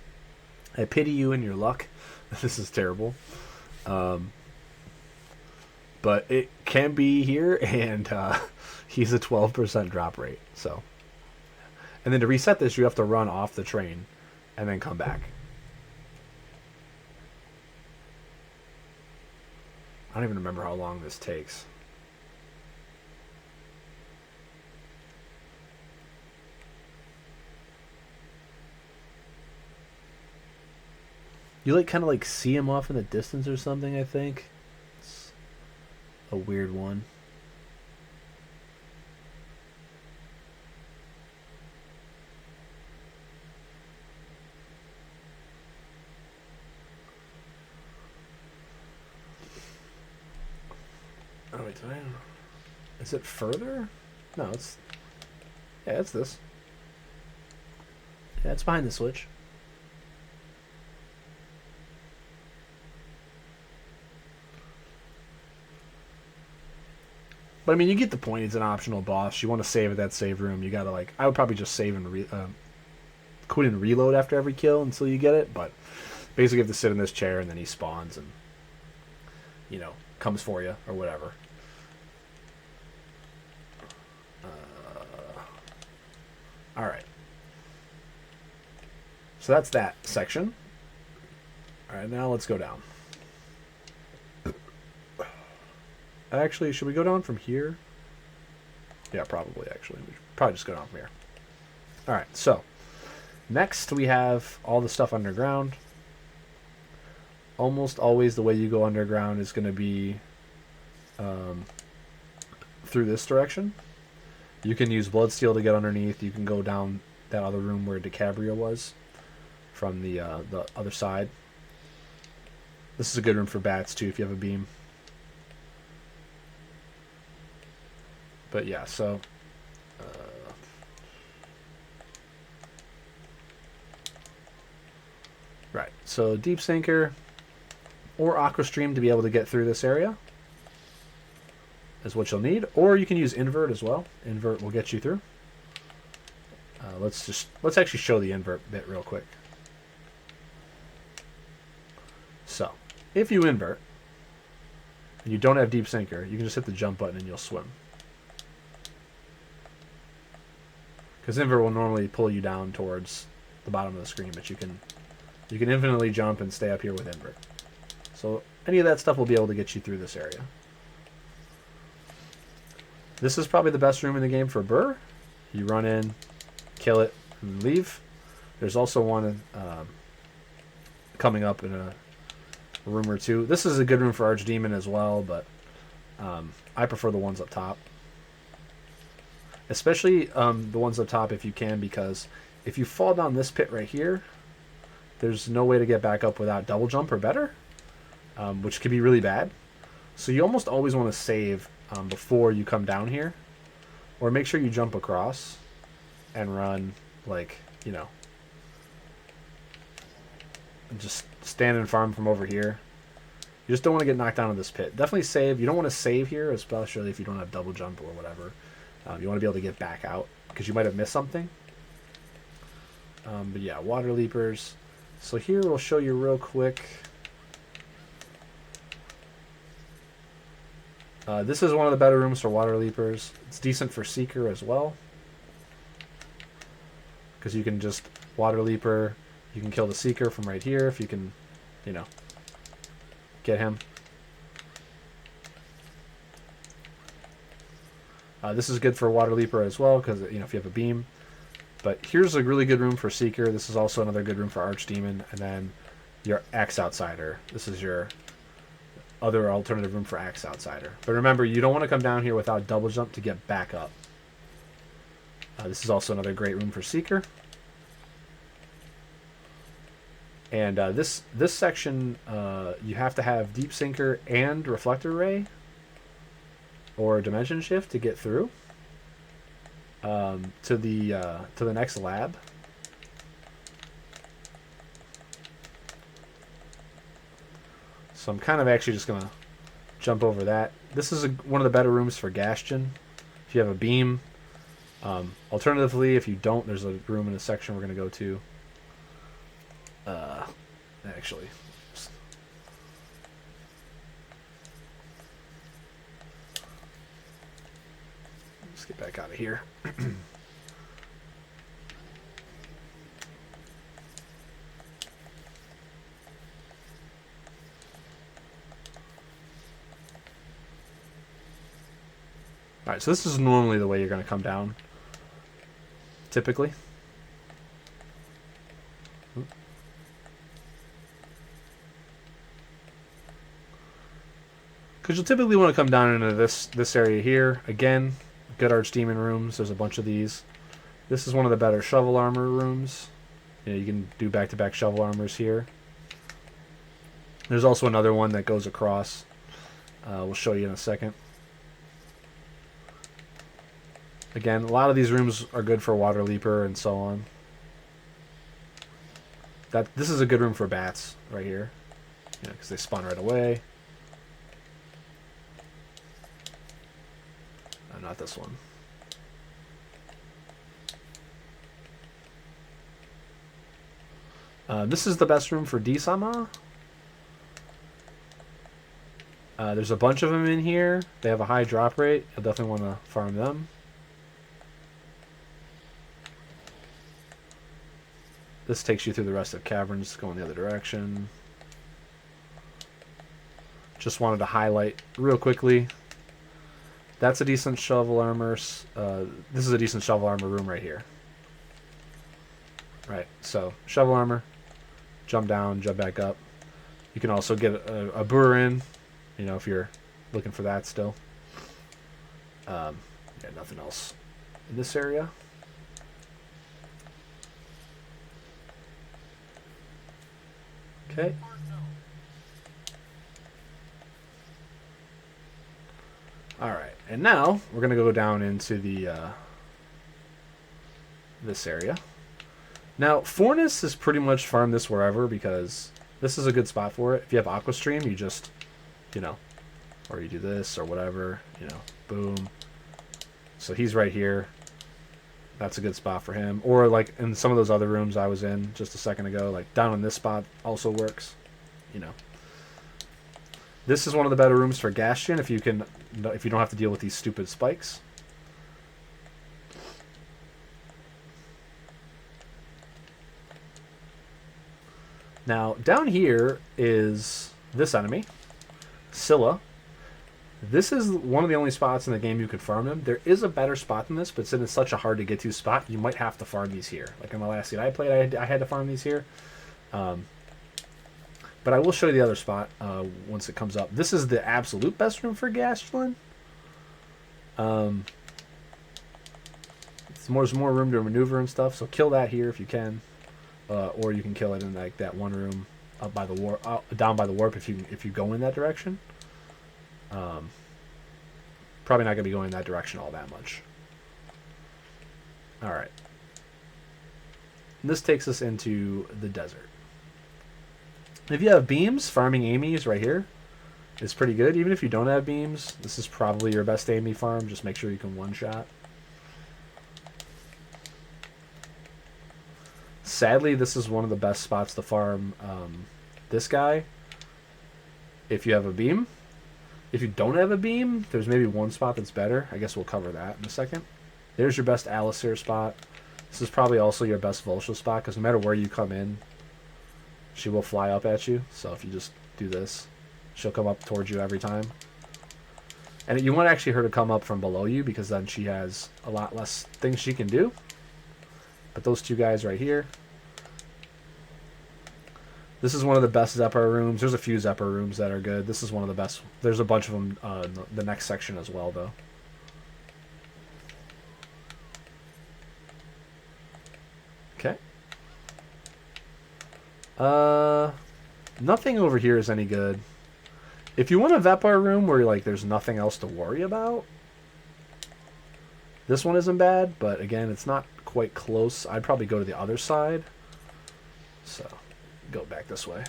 I pity you and your luck. This is terrible. But it can be here, and he's a 12% drop rate. So, and then to reset this, you have to run off the train and then come back. I don't even remember how long this takes. You like kind of like see him off in the distance or something, I think. It's a weird one. Oh wait, did I? Is it further? No, it's, yeah, it's this. Yeah, it's behind the switch. But I mean, you get the point. It's an optional boss. You want to save at that save room. You gotta like. I would probably just save and quit and reload after every kill until you get it. But basically, you have to sit in this chair and then he spawns and, you know, comes for you or whatever. All right. So that's that section. All right, now let's go down. Actually, should we go down from here? Yeah, probably, actually. We should probably just go down from here. Alright, so next we have all the stuff underground. Almost always the way you go underground is going to be through this direction. You can use Bloodsteel to get underneath. You can go down that other room where DeCabria was from the other side. This is a good room for bats, too, if you have a beam. But yeah, so right. So Deep Sinker or Aqua Stream to be able to get through this area is what you'll need. Or you can use Invert as well. Invert will get you through. Let's actually show the invert bit real quick. So if you invert and you don't have Deep Sinker, you can just hit the jump button and you'll swim. Because invert will normally pull you down towards the bottom of the screen, but you can infinitely jump and stay up here with invert. So any of that stuff will be able to get you through this area. This is probably the best room in the game for Burr. You run in, kill it, and leave. There's also one coming up in a room or two. This is a good room for Archdemon as well, but I prefer the ones up top. Especially the ones up top if you can, because if you fall down this pit right here, there's no way to get back up without double jump or better, which could be really bad. So you almost always want to save before you come down here, or make sure you jump across and run, like, you know, and just stand and farm from over here. You just don't want to get knocked down in this pit. Definitely save. You don't want to save here, especially if you don't have double jump or whatever. You want to be able to get back out because you might have missed something. But yeah, water leapers. So here we'll show you real quick. This is one of the better rooms for water leapers. It's decent for seeker as well, because you can just water leaper. You can kill the seeker from right here if you can, you know, get him. This is good for water leaper as well because, you know, if you have a beam. But here's a really good room for seeker. This is also another good room for archdemon, and then your axe outsider. This is your other alternative room for axe outsider. But remember, you don't want to come down here without double jump to get back up. This is also another great room for seeker. And this section, you have to have deep sinker and reflector ray or dimension shift to get through to the next lab. So I'm kind of actually just gonna jump over that. This is one of the better rooms for Gastion if you have a beam. Alternatively, if you don't, there's a room in a section we're gonna go to. Actually, let's get back out of here. Alright, so this is normally the way you're going to come down, typically. Because you'll typically want to come down into this area here. Again, good archdemon rooms. There's a bunch of these. This is one of the better shovel armor rooms. You know, you can do back-to-back shovel armors here. There's also another one that goes across. We'll show you in a second. Again, a lot of these rooms are good for water leaper and so on. This is a good room for bats right here, because they spawn right away. Not this one. This is the best room for Disama. There's a bunch of them in here. They have a high drop rate. You'll definitely want to farm them. This takes you through the rest of caverns, going the other direction. Just wanted to highlight real quickly. That's a decent shovel armor. This is a decent shovel armor room right here. Right, so shovel armor, jump down, jump back up. You can also get a brewer in, if you're looking for that still. Yeah, nothing else in this area. Okay. Alright, and now we're going to go down into the this area. Now, Fornus is pretty much farm this wherever because this is a good spot for it. If you have Aqua Stream, you just, or you do this or whatever, boom. So he's right here. That's a good spot for him. Or like in some of those other rooms I was in just a second ago, like down in this spot also works, This is one of the better rooms for Gastion if you don't have to deal with these stupid spikes. Now, down here is this enemy, Scylla. This is one of the only spots in the game you could farm him. There is a better spot than this, but since it's such a hard to get to spot, you might have to farm these here. Like in my last seed I played, I had to farm these here. But I will show you the other spot once it comes up. This is the absolute best room for Gastion. There's more room to maneuver and stuff, so kill that here if you can. or you can kill it in like that one room up by the warp, down by the warp if you go in that direction. Probably not gonna be going in that direction all that much. All right. And this takes us into the desert. If you have beams, farming Amy's right here is pretty good. Even if you don't have beams, this is probably your best Amy farm. Just make sure you can one-shot. Sadly, this is one of the best spots to farm this guy if you have a beam. If you don't have a beam, there's maybe one spot that's better. I guess we'll cover that in a second. There's your best Alistair spot. This is probably also your best Volsha spot, because no matter where you come in, she will fly up at you. So if you just do this, she'll come up towards you every time. And you want actually her to come up from below you, because then she has a lot less things she can do. But those two guys right here. This is one of the best Zephyr rooms. There's a few Zephyr rooms that are good. This is one of the best. There's a bunch of them in the next section as well, though. Okay. Nothing over here is any good. If you want a Vepar room where like there's nothing else to worry about, this one isn't bad, but again, it's not quite close. I'd probably go to the other side. So, go back this way.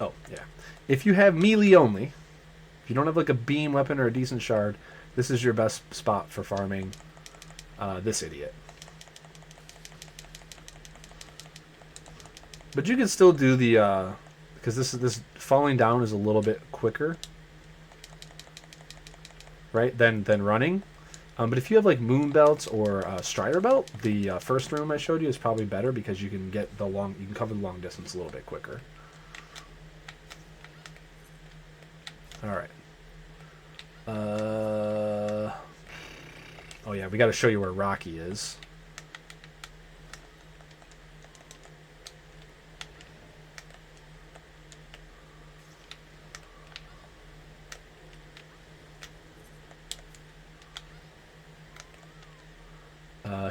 Oh, yeah. If you have melee only, if you don't have like a beam weapon or a decent shard, this is your best spot for farming this idiot. But you can still do the because this falling down is a little bit quicker, right? Than running. But if you have like moon belts or strider belt, the first room I showed you is probably better because you can get you can cover the long distance a little bit quicker. All right. Oh yeah, we got to show you where Rocky is.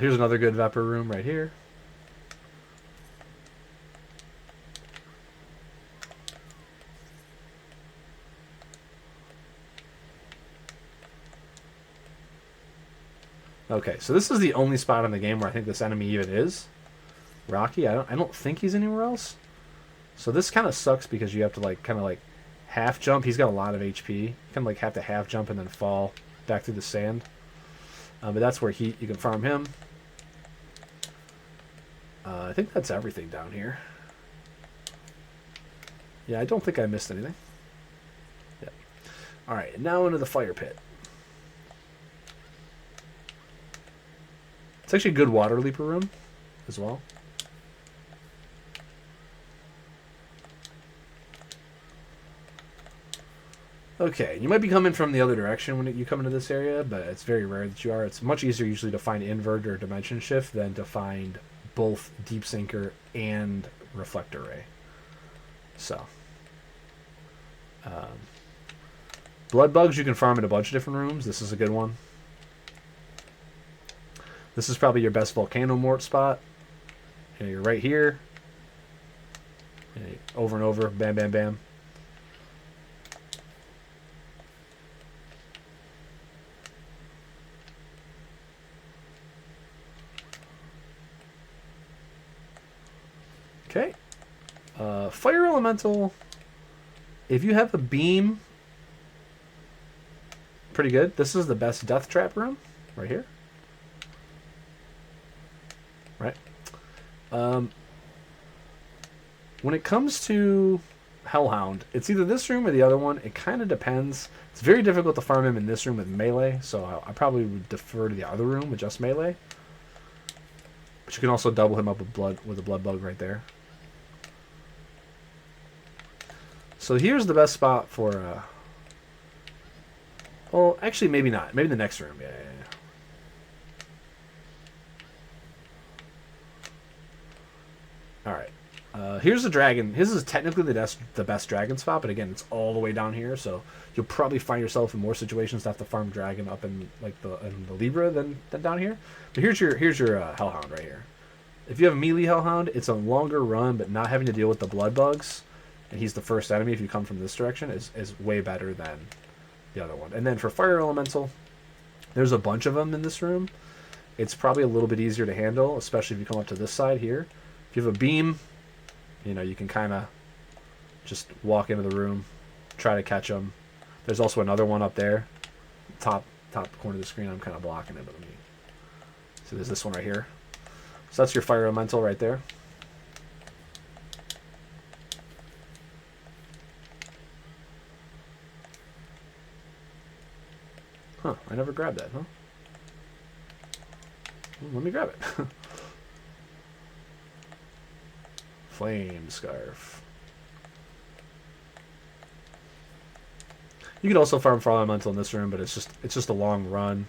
Here's another good Vepar room right here. Okay, so this is the only spot in the game where I think this enemy even is. Rocky, I don't think he's anywhere else. So this kind of sucks because you have to like kind of like half jump. He's got a lot of HP. You kind of like have to half jump and then fall back through the sand. But that's where you can farm him. I think that's everything down here. Yeah, I don't think I missed anything. Yeah. All right, now into the fire pit. It's actually a good water leaper room as well. Okay, you might be coming from the other direction when you come into this area, but it's very rare that you are. It's much easier usually to find invert or dimension shift than to find both deep sinker and reflector ray. So, blood bugs you can farm in a bunch of different rooms. This is a good one. This is probably your best volcano mort spot. You know, you're right here. Over and over, bam, bam, bam. Okay. Fire elemental. If you have a beam, pretty good. This is the best death trap room right here. Right. When it comes to Hellhound, it's either this room or the other one. It kind of depends. It's very difficult to farm him in this room with melee, so I probably would defer to the other room with just melee. But you can also double him up with a blood bug right there. So here's the best spot for Well, actually, maybe not. Maybe the next room. Yeah, yeah, yeah. All right. Here's the dragon. His is technically the best dragon spot, but again, it's all the way down here, so you'll probably find yourself in more situations to have to farm dragon up in like the Libra than down here. But here's your Hellhound right here. If you have a melee Hellhound, it's a longer run, but not having to deal with the blood bugs, and he's the first enemy if you come from this direction, is way better than the other one. And then for Fire Elemental, there's a bunch of them in this room. It's probably a little bit easier to handle, especially if you come up to this side here. If you have a beam, you know, you can kind of just walk into the room, try to catch them. There's also another one up there, top corner of the screen. I'm kind of blocking it, but let me. So there's this one right here. So that's your Fire Elemental right there. Huh, I never grabbed that, huh? Well, let me grab it. Flame Scarf. You can also farm Fire Elemental in this room, but it's just a long run.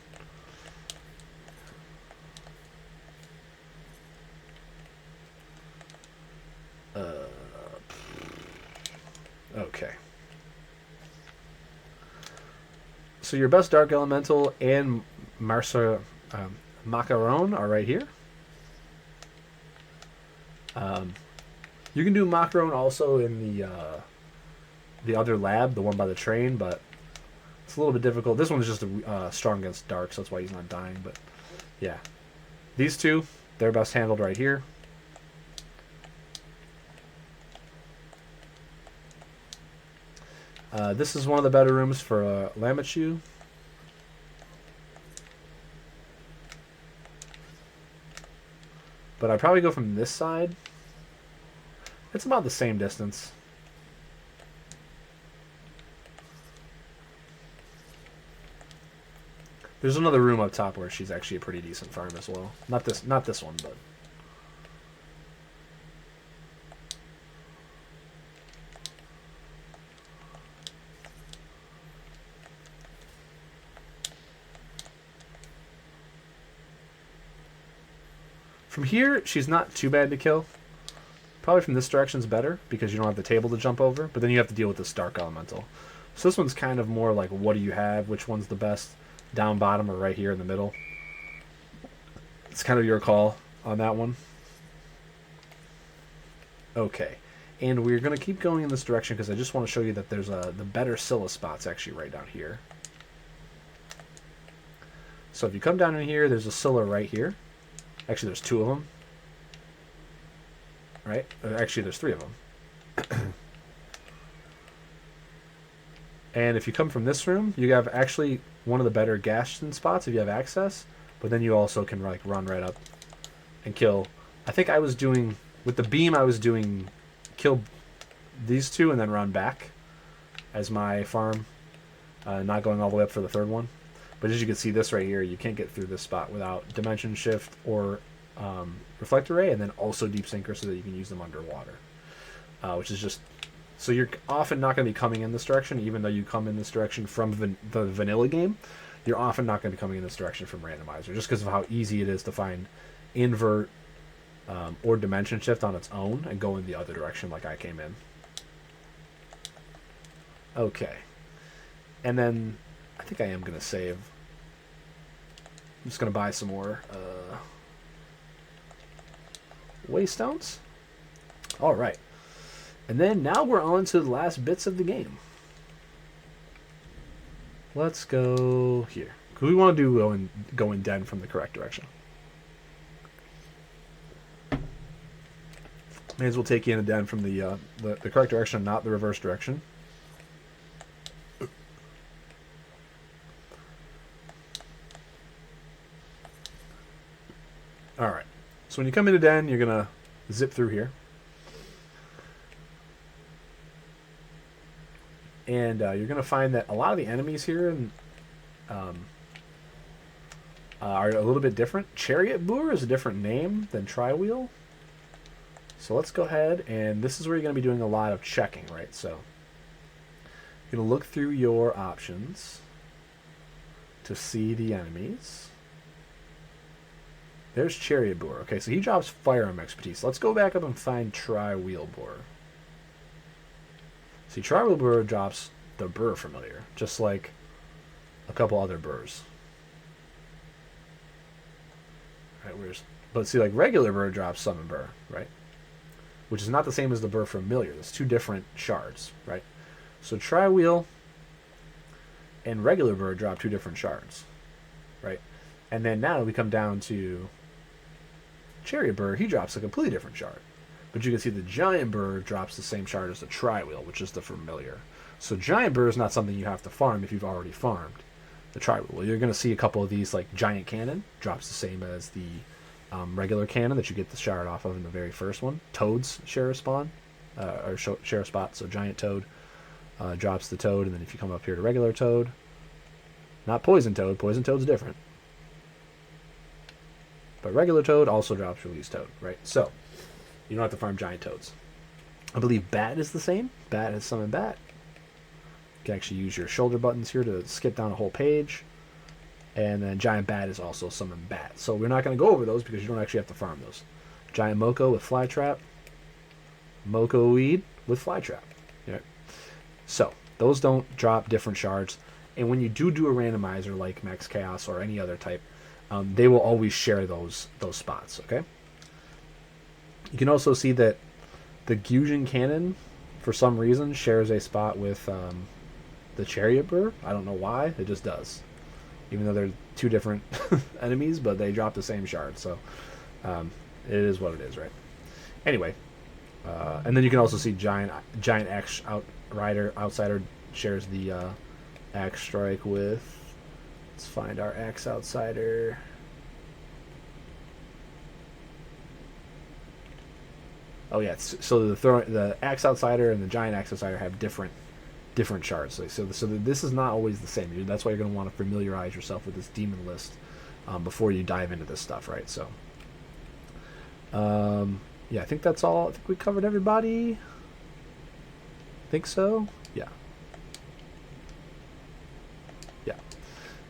Okay. So your best Dark Elemental and Macaron are right here. You can do Macaron also in the other lab, the one by the train, but it's a little bit difficult. This one's just strong against dark, so that's why he's not dying. But yeah, these two, they're best handled right here. This is one of the better rooms for Lamachu. But I'd probably go from this side. It's about the same distance. There's another room up top where she's actually a pretty decent farm as well. Not this one, but from here, she's not too bad to kill. Probably from this direction's better because you don't have the table to jump over, but then you have to deal with this Dark Elemental. So this one's kind of more like, what do you have? Which one's the best? Down, bottom, or right here in the middle? It's kind of your call on that one. Okay. And we're going to keep going in this direction because I just want to show you that there's the better Scylla spots actually right down here. So if you come down in here, there's a Scylla right here. Actually, there's two of them. Right? Actually, there's three of them. And if you come from this room, you have actually one of the better Gaston spots if you have access. But then you also can like run right up and kill. I think I was doing, with the beam, I was doing kill these two and then run back as my farm. Not going all the way up for the third one. But as you can see this right here, you can't get through this spot without Dimension Shift or Reflect Array, and then also Deep Sinker so that you can use them underwater. Which is just... So you're often not going to be coming in this direction, even though you come in this direction from the vanilla game. You're often not going to be coming in this direction from Randomizer, just because of how easy it is to find Invert or Dimension Shift on its own and go in the other direction like I came in. Okay. And then I think I am going to save. I'm just going to buy some more Waystones. All right. And then now we're on to the last bits of the game. Let's go here. Because we want to do go in den from the correct direction. May as well take you in a den from the correct direction, not the reverse direction. Alright. So when you come into den, you're going to zip through here. And you're going to find that a lot of the enemies here are a little bit different. Chariot Boor is a different name than Triwheel. So let's go ahead, and this is where you're going to be doing a lot of checking, right? So you're going to look through your options. to see the enemies. There's Chariot Boar. Okay, so he drops firearm expertise. Let's go back up and find Tri-Wheel Boar. See, Tri-Wheel Boar drops the Burr familiar, just like a couple other Burrs. Right, but see, like regular Burr drops Summon Burr, right? Which is not the same as the Burr familiar. There's two different shards, right? So Tri-Wheel and regular Burr drop two different shards, right? And then now we come down to Chariot Burr. He drops a completely different shard. But you can see the Giant Burr drops the same shard as the Tri-Wheel, which is the familiar. So Giant Burr is not something you have to farm if you've already farmed the Tri-Wheel. You're going to see a couple of these, like Giant Cannon drops the same as the regular cannon that you get the shard off of in the very first one. Toads share a spawn, or share a spot. So Giant Toad drops the Toad, and then if you come up here to regular Toad, not Poison Toad. Poison Toad's different. But regular Toad also drops Release Toad, right? So you don't have to farm Giant Toads. I believe Bat is the same. Bat has Summon Bat. You can actually use your shoulder buttons here to skip down a whole page. And then Giant Bat is also Summon Bat. So we're not going to go over those because you don't actually have to farm those. Giant Moko with Fly Trap. Moko Weed with Fly Trap. Yeah. So those don't drop different shards. And when you do a randomizer like Max Chaos or any other type, they will always share those spots, okay? You can also see that the Gyujin Cannon, for some reason, shares a spot with the Chariot Burr. I don't know why. It just does. Even though they're two different enemies, but they drop the same shard. So it is what it is, right? Anyway, and then you can also see Giant Axe Outsider shares the Axe Strike with... Let's find our Axe Outsider. Oh yeah, so the Axe Outsider and the Giant Axe Outsider have different shards. So this is not always the same. That's why you're going to want to familiarize yourself with this demon list before you dive into this stuff, right? So yeah, I think that's all. I think we covered everybody. Think so? Yeah. Yeah.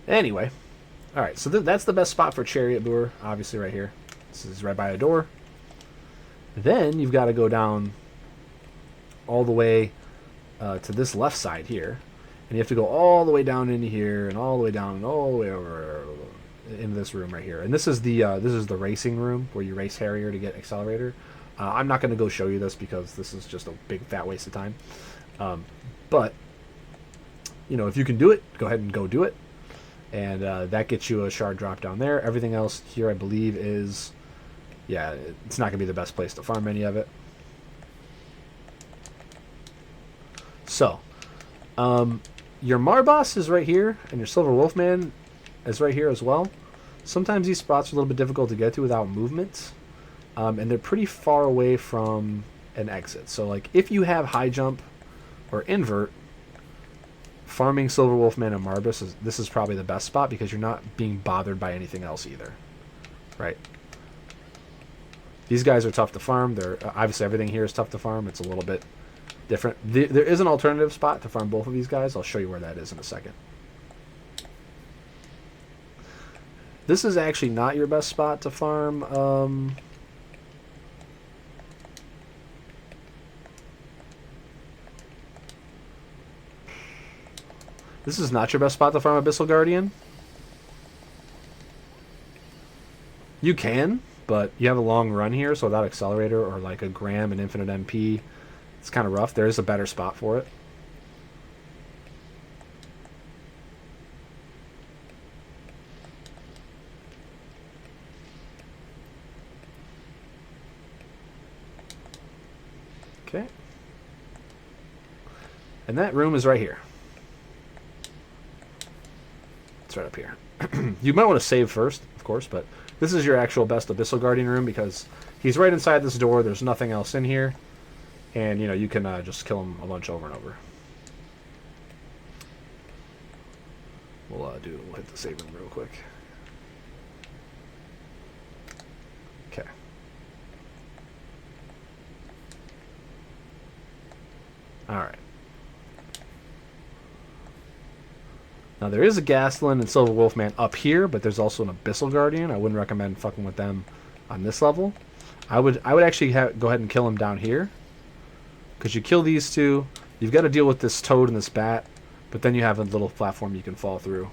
Anyway, all right. So that's the best spot for Chariot Boar, obviously, right here. This is right by a door. Then you've got to go down all the way to this left side here, and you have to go all the way down into here, and all the way down, and all the way over into this room right here. And this is the racing room where you race Harrier to get Accelerator. I'm not going to go show you this because this is just a big fat waste of time. But you know, if you can do it, go ahead and go do it, and that gets you a shard drop down there. Everything else here, I believe, is it's not going to be the best place to farm any of it. So, your Marboss is right here, and your Silver Wolfman is right here as well. Sometimes these spots are a little bit difficult to get to without movement, and they're pretty far away from an exit. So, like, if you have high jump or invert, farming Silver Wolfman and Marboss, this is probably the best spot because you're not being bothered by anything else either, right? These guys are tough to farm. They're obviously everything here is tough to farm. It's a little bit different. There is an alternative spot to farm both of these guys. I'll show you where that is in a second. This is actually not your best spot to farm. This is not your best spot to farm Abyssal Guardian. You can, but you have a long run here, so without Accelerator or like a Gram and Infinite MP, it's kind of rough. There is a better spot for it. Okay. And that room is right here. It's right up here. You might want to save first, of course, but this is your actual best Abyssal Guardian room because he's right inside this door. There's nothing else in here. And, you know, you can just kill him a bunch over and over. We'll hit the save room real quick. Okay. Alright. Now there is a Gastelin and Silver Wolfman up here, but there's also an Abyssal Guardian. I wouldn't recommend fucking with them on this level. I would actually go ahead and kill him down here, because you kill these two, you've got to deal with this toad and this bat, but then you have a little platform you can fall through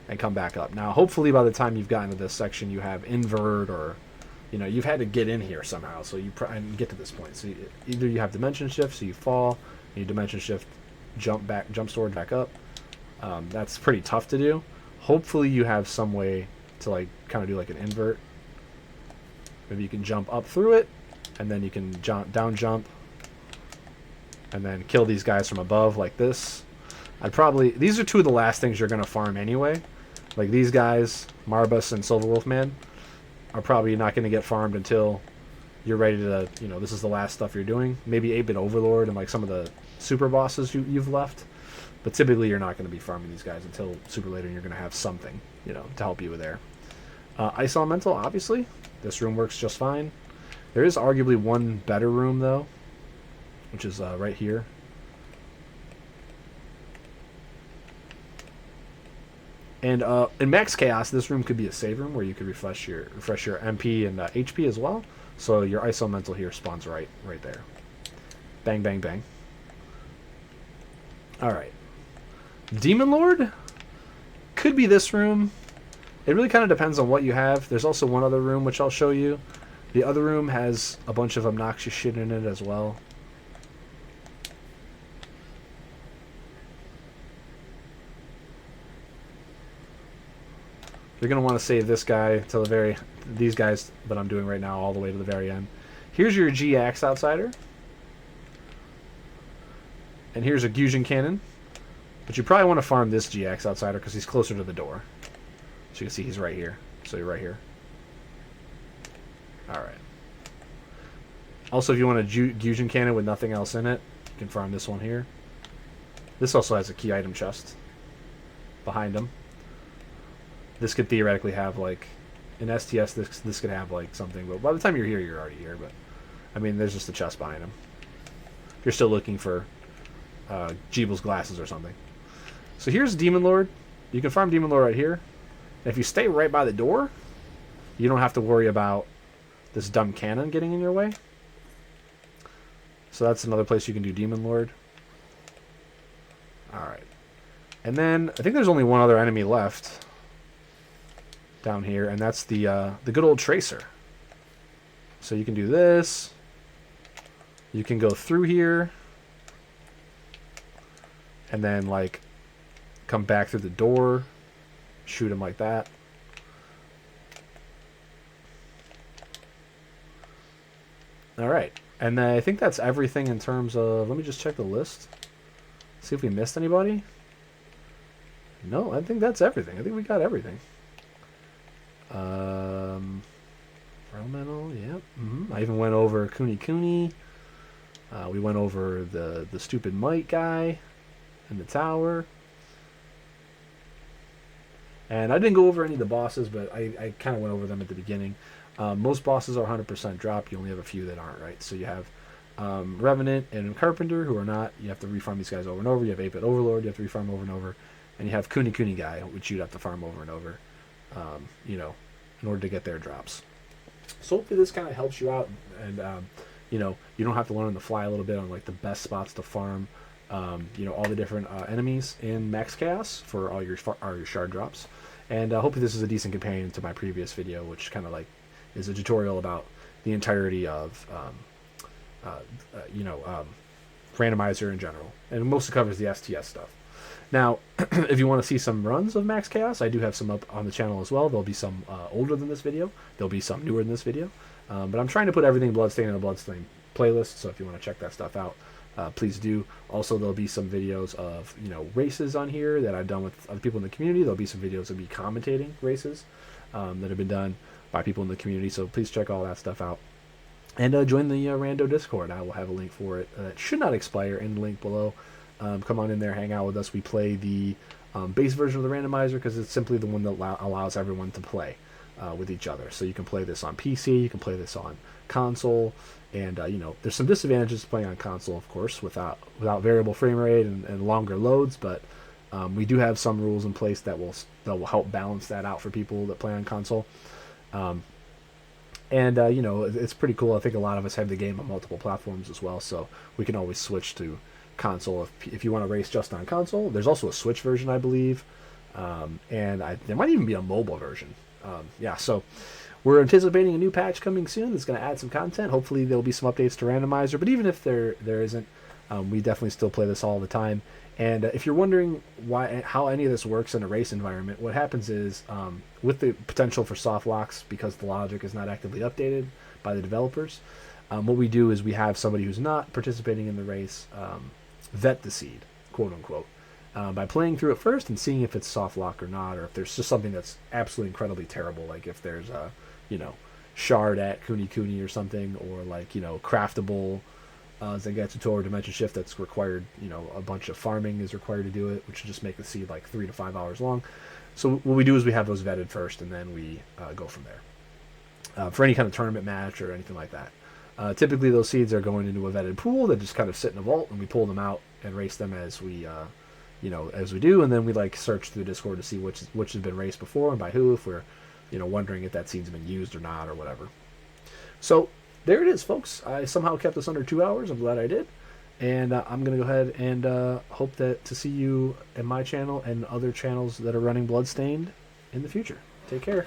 and come back up. Now, hopefully by the time you've gotten to this section, you have invert, or you've had to get in here somehow, so you and get to this point. So either you have dimension shift, so you fall, and you dimension shift, jump sword back up. That's pretty tough to do. Hopefully you have some way to like kind of do like an invert. Maybe you can jump up through it, and then you can down jump, and then kill these guys from above like this. These are two of the last things you're going to farm anyway. Like these guys, Marbus and Silver Wolfman, are probably not going to get farmed until you're ready to, this is the last stuff you're doing. Maybe 8-Bit Overlord and like some of the super bosses you've left. But typically you're not going to be farming these guys until super later, and you're going to have something, to help you with there. Ice Elemental, obviously. This room works just fine. There is arguably one better room, though, which is right here. And in Max Chaos, this room could be a save room where you could refresh your MP and HP as well. So your Ice Elemental here spawns right there. Bang, bang, bang. All right. Demon Lord could be this room. It really kind of depends on what you have. There's also one other room which I'll show you. The other room has a bunch of obnoxious shit in it as well. You're going to want to save this guy till these guys that I'm doing right now all the way to the very end. Here's your G-Axe Outsider. And here's a Fusion Cannon. But you probably want to farm this G-Axe Outsider because he's closer to the door. So you can see he's right here. So you're right here. Alright. Also, if you want a Fusion Cannon with nothing else in it, you can farm this one here. This also has a key item chest behind him. This could theoretically have, like, in STS, this could have, like, something. But by the time you're here, you're already here. But, I mean, there's just a chest behind him. If you're still looking for Jeebel's glasses or something. So here's Demon Lord. You can farm Demon Lord right here. And if you stay right by the door, you don't have to worry about this dumb cannon getting in your way. So that's another place you can do Demon Lord. Alright. And then, I think there's only one other enemy left down here, and that's the good old Tracer. So you can do this. You can go through here. And then, like, come back through the door. Shoot him like that. Alright. And I think that's everything in terms of... Let me just check the list. See if we missed anybody. No, I think that's everything. I think we got everything. Elemental, yep. I even went over Kuni. We went over the stupid Mite guy in the tower. And I didn't go over any of the bosses, but I kind of went over them at the beginning. Most bosses are 100% drop. You only have a few that aren't, right? So you have Revenant and Carpenter, who are not. You have to refarm these guys over and over. You have 8-Bit Overlord, you have to refarm over and over. And you have Kuni guy, which you'd have to farm over and over, in order to get their drops. So hopefully this kind of helps you out, and you don't have to learn on the fly a little bit on like the best spots to farm, all the different enemies in Max Chaos for all your shard drops. And hopefully this is a decent companion to my previous video, which kind of like is a tutorial about the entirety of Randomizer in general, and mostly covers the STS stuff. Now, if you want to see some runs of Max Chaos, I do have some up on the channel as well. There'll be some older than this video. There'll be some newer than this video. But I'm trying to put everything Bloodstained in a Bloodstained playlist, so if you want to check that stuff out, please do. Also, there'll be some videos of, races on here that I've done with other people in the community. There'll be some videos of me commentating races that have been done by people in the community, so please check all that stuff out. And join the Rando Discord. I will have a link for it. It should not expire in the link below. Come on in there, hang out with us. We play the base version of the randomizer because it's simply the one that allows everyone to play with each other. So you can play this on PC, you can play this on console, and there's some disadvantages to playing on console, of course, without variable frame rate and longer loads. But We do have some rules in place that will help balance that out for people that play on console. Um, and you know, it's pretty cool. I think a lot of us have the game on multiple platforms as well, so we can always switch to console if you want to race just on console. There's also a Switch version, I believe, and there might even be a mobile version. Yeah, so we're anticipating a new patch coming soon that's going to add some content. Hopefully, there'll be some updates to Randomizer. But even if there isn't, we definitely still play this all the time. And if you're wondering how any of this works in a race environment, what happens is with the potential for soft locks, because the logic is not actively updated by the developers, what we do is we have somebody who's not participating in the race vet the seed, quote unquote, by playing through it first and seeing if it's soft lock or not, or if there's just something that's absolutely incredibly terrible, like if there's a, you know, shard at Kuni Kuni or something, or like, you know, craftable Zangetsu or Dimension Shift that's required, you know, a bunch of farming is required to do it, which will just make the seed like 3 to 5 hours long. So what we do is we have those vetted first, and then we go from there. For any kind of tournament match or anything like that. Typically, those seeds are going into a vetted pool that just kind of sit in a vault, and we pull them out and race them as we, you know, as we do, and then we like search through Discord to see which has been raced before and by who, if we're, you know, wondering if that seed's been used or not or whatever. So there it is, folks. I somehow kept this under 2 hours. I'm glad I did. And I'm going to go ahead and hope to see you in my channel and other channels that are running Bloodstained in the future. Take care.